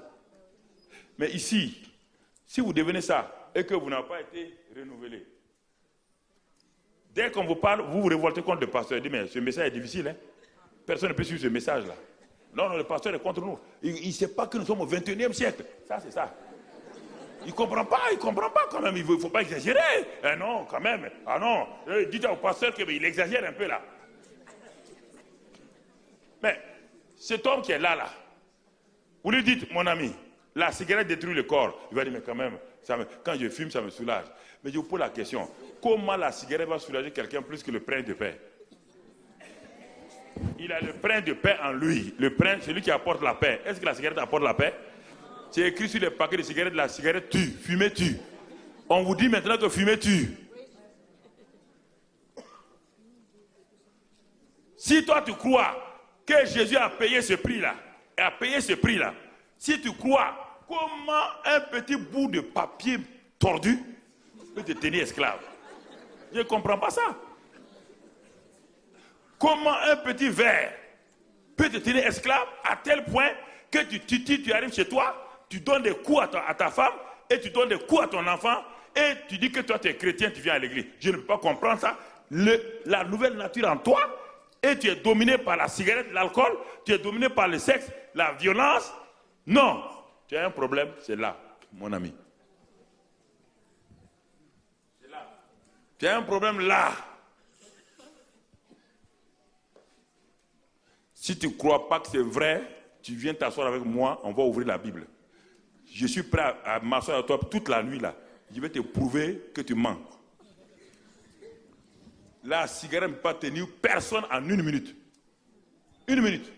Mais ici, si vous devenez ça et que vous n'avez pas été renouvelé, dès qu'on vous parle, vous vous révoltez contre le pasteur. Il dit, mais ce message est difficile. Hein? Personne ne peut suivre ce message-là. Non, le pasteur est contre nous. Il ne sait pas que nous sommes au 21e siècle. Ça, c'est ça. Il ne comprend pas quand même. Il ne faut pas exagérer. Non, quand même. Ah non, dites au pasteur qu'il exagère un peu là. Mais cet homme qui est là, vous lui dites, mon ami, la cigarette détruit le corps. Il va dire, mais quand même, quand je fume, ça me soulage. Mais je vous pose la question, comment la cigarette va soulager quelqu'un plus que le prince de paix? Il a le prince de paix en lui. Le prince, c'est lui qui apporte la paix. Est-ce que la cigarette apporte la paix? C'est écrit sur les paquets de cigarettes, la cigarette tue, fumer tue. On vous dit maintenant que fumer tue. Si toi tu crois que Jésus a payé ce prix-là, si tu crois, comment un petit bout de papier tordu peut te tenir esclave? Je ne comprends pas ça. Comment un petit verre peut te tenir esclave à tel point que tu arrives chez toi, tu donnes des coups à ta femme et tu donnes des coups à ton enfant et tu dis que toi tu es chrétien, tu viens à l'église. Je ne peux pas comprendre ça. La nouvelle nature en toi, et tu es dominé par la cigarette, l'alcool, tu es dominé par le sexe, la violence. Non, tu as un problème, c'est là, mon ami. C'est là. Tu as un problème là. Si tu ne crois pas que c'est vrai, tu viens t'asseoir avec moi, on va ouvrir la Bible. Je suis prêt à m'asseoir avec toi toute la nuit là. Je vais te prouver que tu mens. La cigarette ne peut pas tenir personne en 1 minute. 1 minute.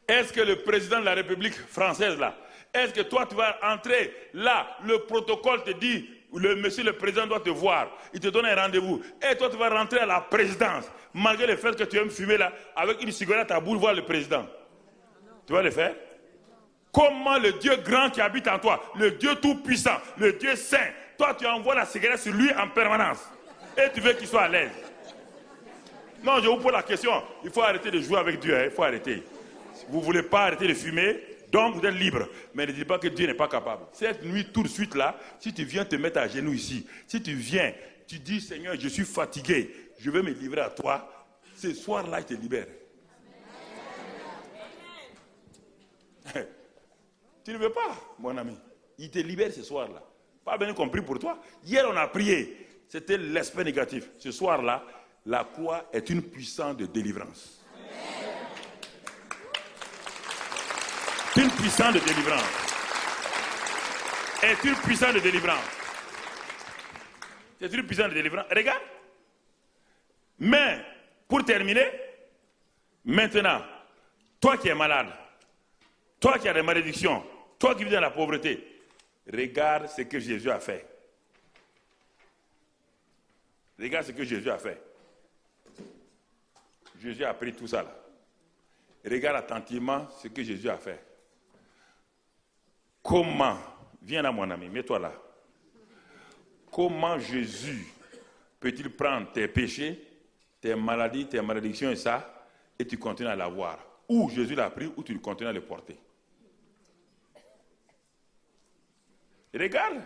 Est-ce que le président de la République française là, est-ce que toi tu vas entrer là, le protocole te dit, monsieur le président doit te voir, il te donne un rendez-vous, et toi tu vas rentrer à la présidence, malgré le fait que tu aimes fumer là, avec une cigarette à bout, voir le président. Tu vas le faire? Comment le Dieu grand qui habite en toi, le Dieu tout-puissant, le Dieu saint, toi tu envoies la cigarette sur lui en permanence, et tu veux qu'il soit à l'aise? Non, je vous pose la question, il faut arrêter de jouer avec Dieu, il faut arrêter. Vous ne voulez pas arrêter de fumer, donc vous êtes libre. Mais ne dites pas que Dieu n'est pas capable. Cette nuit, tout de suite là, si tu viens te mettre à genoux ici, si tu viens, tu dis, Seigneur, je suis fatigué, je veux me livrer à toi, ce soir-là, il te libère. Tu ne veux pas, mon ami. Il te libère ce soir-là. Pas bien compris pour toi. Hier, on a prié. C'était l'aspect négatif. Ce soir-là, la croix est une puissance de délivrance. Une puissance de délivrance. Est une puissance de délivrance. C'est une puissance de délivrance. Regarde. Mais, pour terminer, maintenant, toi qui es malade, toi qui as des malédictions, toi qui vis dans la pauvreté, regarde ce que Jésus a fait. Regarde ce que Jésus a fait. Jésus a pris tout ça là. Regarde attentivement ce que Jésus a fait. Comment, viens là mon ami, mets-toi là. Comment Jésus peut-il prendre tes péchés, tes maladies, tes malédictions et ça, et tu continues à l'avoir? Ou Jésus l'a pris, ou tu continues à le porter. Regarde.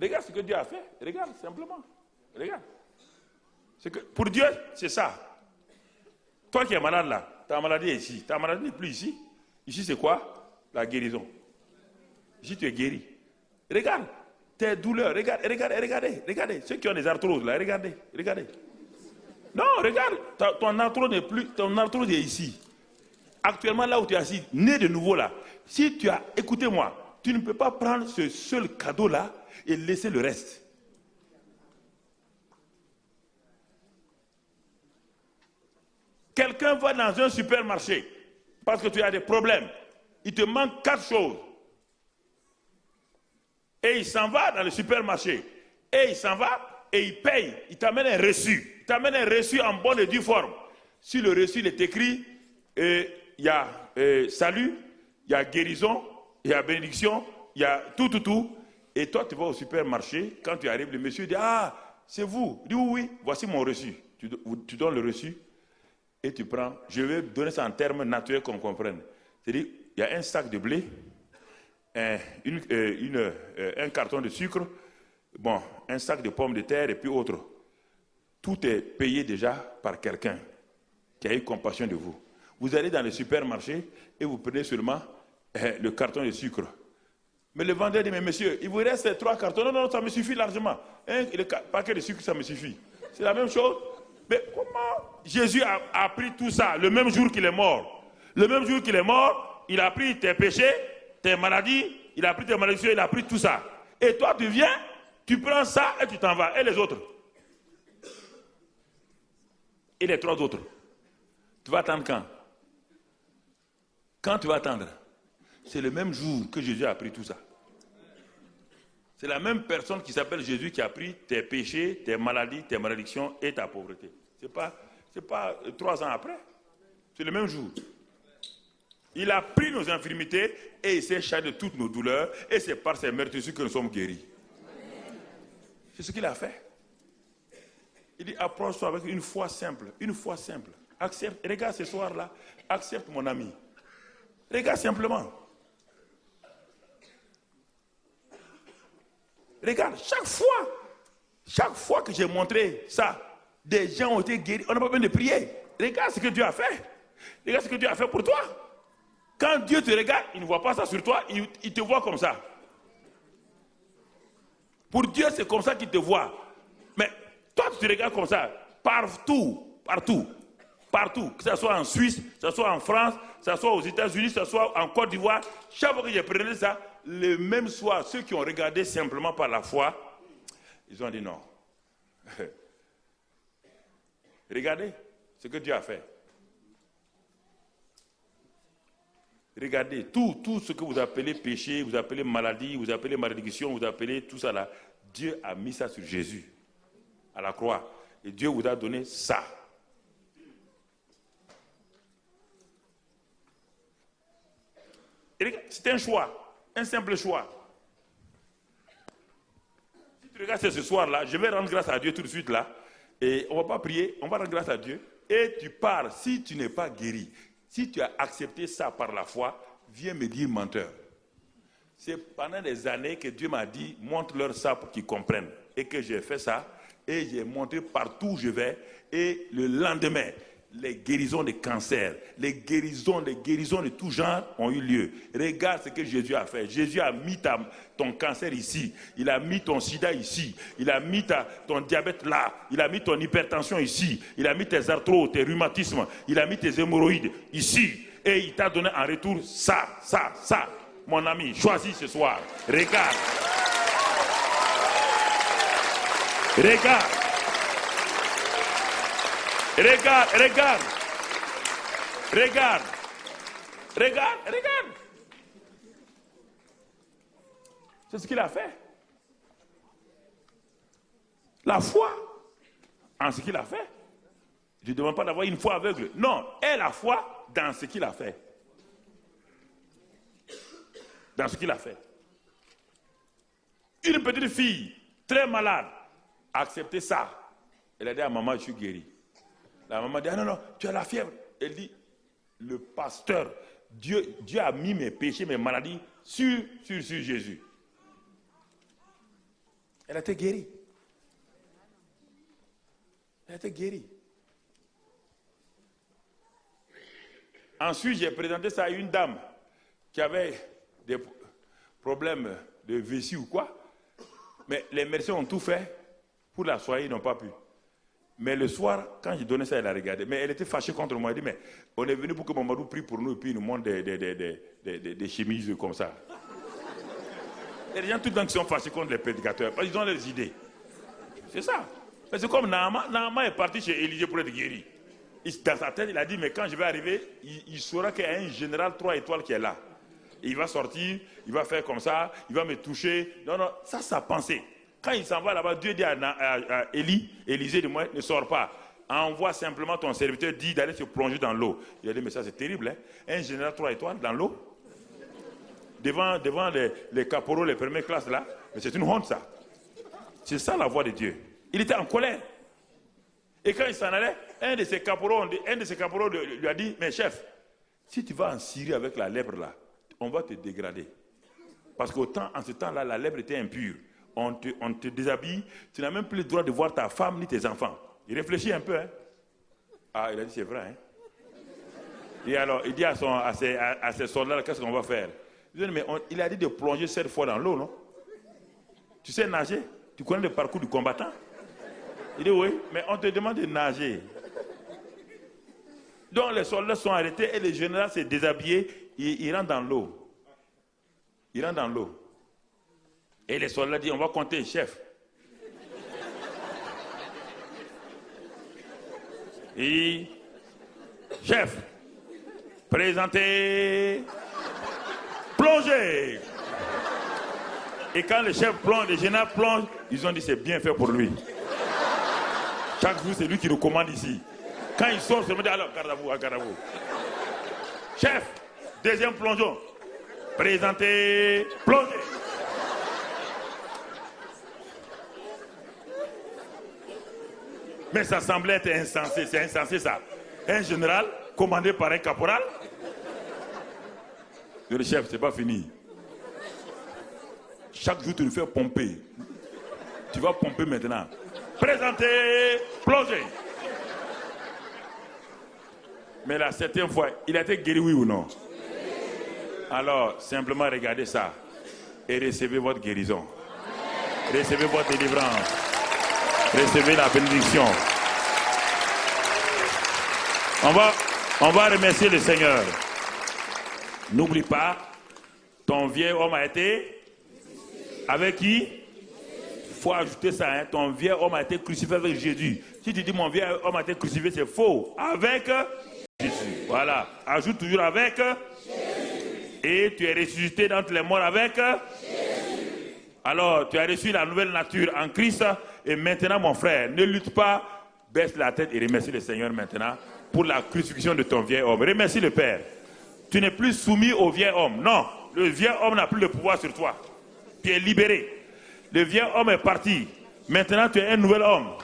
Regarde ce que Dieu a fait. Regarde, simplement. Regarde. Pour Dieu, c'est ça. Toi qui es malade là, ta maladie est ici. Ta maladie n'est plus ici. Ici, c'est quoi? La guérison. Ici, tu es guéri. Regarde. Tes douleurs. Regardez. Ceux qui ont des arthroses là, regardez. Non, regarde. Ton arthrose n'est plus. Ton arthrose est ici. Actuellement, là où tu es assis, né de nouveau là. Si tu as, écoutez-moi, tu ne peux pas prendre ce seul cadeau là et laisser le reste. Quelqu'un va dans un supermarché parce que tu as des problèmes. Il te manque 4 choses. Et il s'en va dans le supermarché. Et il s'en va et il paye. Il t'amène un reçu. Il t'amène un reçu en bonne et due forme. Si le reçu il est écrit, il y a salut, il y a guérison, il y a bénédiction, il y a tout. Et toi, tu vas au supermarché. Quand tu arrives, le monsieur dit, ah, c'est vous. Il dit, oui, voici mon reçu. Tu donnes le reçu. Et tu prends, je vais donner ça en termes naturels qu'on comprenne. C'est-à-dire, il y a un sac de blé, un carton de sucre, bon, un sac de pommes de terre et puis autre. Tout est payé déjà par quelqu'un qui a eu compassion de vous. Vous allez dans le supermarché et vous prenez seulement le carton de sucre. Mais le vendeur dit, mais monsieur, il vous reste 3 cartons. Non, ça me suffit largement. Le paquet de sucre, ça me suffit. C'est la même chose. Mais comment Jésus a pris tout ça le même jour qu'il est mort? Le même jour qu'il est mort, il a pris tes péchés, tes maladies, il a pris tes malédictions, il a pris tout ça. Et toi, tu viens, tu prends ça et tu t'en vas. Et les autres? Et les 3 autres? Tu vas attendre quand? Quand tu vas attendre? C'est le même jour que Jésus a pris tout ça. C'est la même personne qui s'appelle Jésus qui a pris tes péchés, tes maladies, tes malédictions et ta pauvreté. C'est pas 3 ans après. C'est le même jour. Il a pris nos infirmités et il s'est chargé de toutes nos douleurs. Et c'est par ses meurtrissures que nous sommes guéris. C'est ce qu'il a fait. Il dit, approche-toi avec une foi simple. Une foi simple. Accepte. Regarde ce soir-là. Accepte mon ami. Regarde simplement. Regarde, chaque fois que j'ai montré ça, des gens ont été guéris. On n'a pas besoin de prier. Regarde ce que Dieu a fait. Regarde ce que Dieu a fait pour toi. Quand Dieu te regarde, il ne voit pas ça sur toi, il te voit comme ça. Pour Dieu, c'est comme ça qu'il te voit. Mais toi, tu te regardes comme ça, partout. Que ce soit en Suisse, que ce soit en France, que ce soit aux États-Unis, que ce soit en Côte d'Ivoire. Chaque fois que j'ai pris ça, le même soir, ceux qui ont regardé simplement par la foi, ils ont dit non. Regardez ce que Dieu a fait. Regardez, tout ce que vous appelez péché, vous appelez maladie, vous appelez malédiction, vous appelez tout ça là, Dieu a mis ça sur Jésus, à la croix. Et Dieu vous a donné ça. C'est un choix, un simple choix. Si tu regardes ce soir-là, je vais rendre grâce à Dieu tout de suite là, et on ne va pas prier, on va rendre grâce à Dieu, et tu pars. Si tu n'es pas guéri, si tu as accepté ça par la foi, viens me dire menteur. C'est pendant des années que Dieu m'a dit, montre-leur ça pour qu'ils comprennent. Et que j'ai fait ça, et j'ai montré partout où je vais, et le lendemain, les guérisons de cancer, les guérisons de tout genre ont eu lieu. Regarde ce que Jésus a fait. Jésus a mis ton cancer ici, il a mis ton sida ici, il a mis ton diabète là, il a mis ton hypertension ici, il a mis tes arthroses, tes rhumatismes, il a mis tes hémorroïdes ici. Et il t'a donné en retour ça. Mon ami, choisis ce soir. Regarde. Regarde. C'est ce qu'il a fait. La foi en ce qu'il a fait. Je ne demande pas d'avoir une foi aveugle. Non, aie la foi dans ce qu'il a fait. Dans ce qu'il a fait. Une petite fille très malade a accepté ça. Elle a dit à maman, je suis guérie. La maman dit, ah non, tu as la fièvre. Elle dit, le pasteur, Dieu a mis mes péchés, mes maladies sur Jésus. Elle a été guérie. Ensuite, j'ai présenté ça à une dame qui avait des problèmes de vessie ou quoi. Mais les médecins ont tout fait pour la soigner, ils n'ont pas pu. Mais le soir, quand j'ai donné ça, elle a regardé. Mais elle était fâchée contre moi. Elle dit, mais on est venu pour que Mamadou prie pour nous et puis il nous montre des chemises comme ça. Il y a des gens tout le temps qui sont fâchés contre les prédicateurs parce qu'ils ont leurs idées. C'est ça. Mais c'est comme Naaman est parti chez Élisée pour être guéri. Dans sa tête, il a dit, mais quand je vais arriver, il saura qu'il y a un général 3 étoiles qui est là. Et il va sortir, il va faire comme ça, il va me toucher. Non, ça, sa pensée. Quand il s'en va là-bas, Dieu dit à Élisée, de moi, ne sors pas. Envoie simplement ton serviteur, dit d'aller se plonger dans l'eau. Il a dit, mais ça c'est terrible, hein? Un général 3 étoiles dans l'eau. Devant les caporaux, les premières classes là. Mais c'est une honte ça. C'est ça la voix de Dieu. Il était en colère. Et quand il s'en allait, un de ses caporaux lui a dit, mais chef, si tu vas en Syrie avec la lèpre là, on va te dégrader. Parce qu'en ce temps-là, la lèpre était impure. On te déshabille, tu n'as même plus le droit de voir ta femme ni tes enfants. Il réfléchit un peu, hein. Ah, il a dit, c'est vrai, hein. Et alors, il dit à ses soldats, qu'est-ce qu'on va faire? Il dit, mais il a dit de plonger 7 fois dans l'eau, non? Tu sais nager? Tu connais le parcours du combattant? Il dit, oui, mais on te demande de nager. Donc, les soldats sont arrêtés et le général s'est déshabillé, il rentre dans l'eau. Et les soldats disent, on va compter, chef. Et, chef, présentez, plongez. Et quand le chef plonge, le général plonge, ils ont dit, c'est bien fait pour lui. Chaque jour, c'est lui qui nous commande ici. Quand il sort, je me dis, alors, garde à vous. Chef, deuxième plongeon. Présentez, plongez. Mais ça semblait être insensé, c'est insensé ça. Un général commandé par un caporal. Le chef, c'est pas fini. Chaque jour, tu nous fais pomper. Tu vas pomper maintenant. Présentez, plongez. Mais la 7e fois, il a été guéri, oui ou non? Alors, simplement regardez ça et recevez votre guérison. Recevez votre délivrance. Recevez la bénédiction. On va remercier le Seigneur. N'oublie pas, ton vieil homme a été avec qui? Il faut ajouter ça, hein? Ton vieil homme a été crucifié avec Jésus. Si tu dis mon vieil homme a été crucifié, c'est faux. Avec Jésus. Voilà. Ajoute toujours avec Jésus. Et tu es ressuscité d'entre les morts avec Jésus. Alors, tu as reçu la nouvelle nature en Christ. Et maintenant, mon frère, ne lutte pas. Baisse la tête et remercie le Seigneur maintenant pour la crucifixion de ton vieil homme. Remercie le Père. Tu n'es plus soumis au vieil homme. Non, le vieil homme n'a plus le pouvoir sur toi. Tu es libéré. Le vieil homme est parti. Maintenant, tu es un nouvel homme.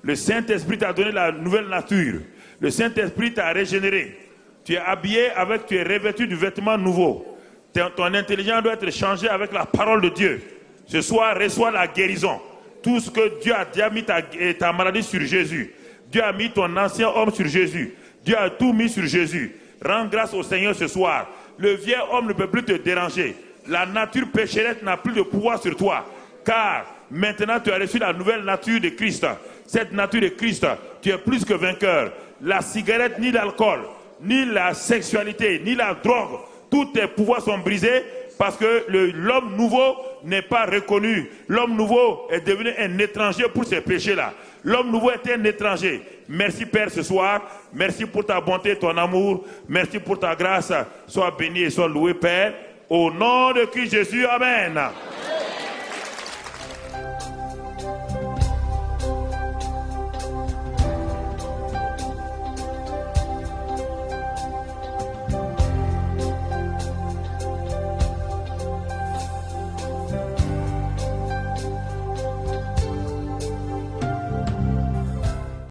Le Saint-Esprit t'a donné la nouvelle nature. Le Saint-Esprit t'a régénéré. Tu es habillé tu es revêtu du vêtement nouveau. Ton intelligence doit être changée avec la parole de Dieu. Ce soir, reçois la guérison. Tout ce que Dieu a déjà mis ta maladie sur Jésus. Dieu a mis ton ancien homme sur Jésus. Dieu a tout mis sur Jésus. Rends grâce au Seigneur ce soir. Le vieil homme ne peut plus te déranger. La nature pécheresse n'a plus de pouvoir sur toi. Car maintenant tu as reçu la nouvelle nature de Christ. Cette nature de Christ, tu es plus que vainqueur. La cigarette, ni l'alcool, ni la sexualité, ni la drogue, tous tes pouvoirs sont brisés parce que l'homme nouveau n'est pas reconnu. L'homme nouveau est devenu un étranger pour ces péchés-là. L'homme nouveau est un étranger. Merci Père ce soir. Merci pour ta bonté, ton amour. Merci pour ta grâce. Sois béni et sois loué Père. Au nom de Christ Jésus. Amen.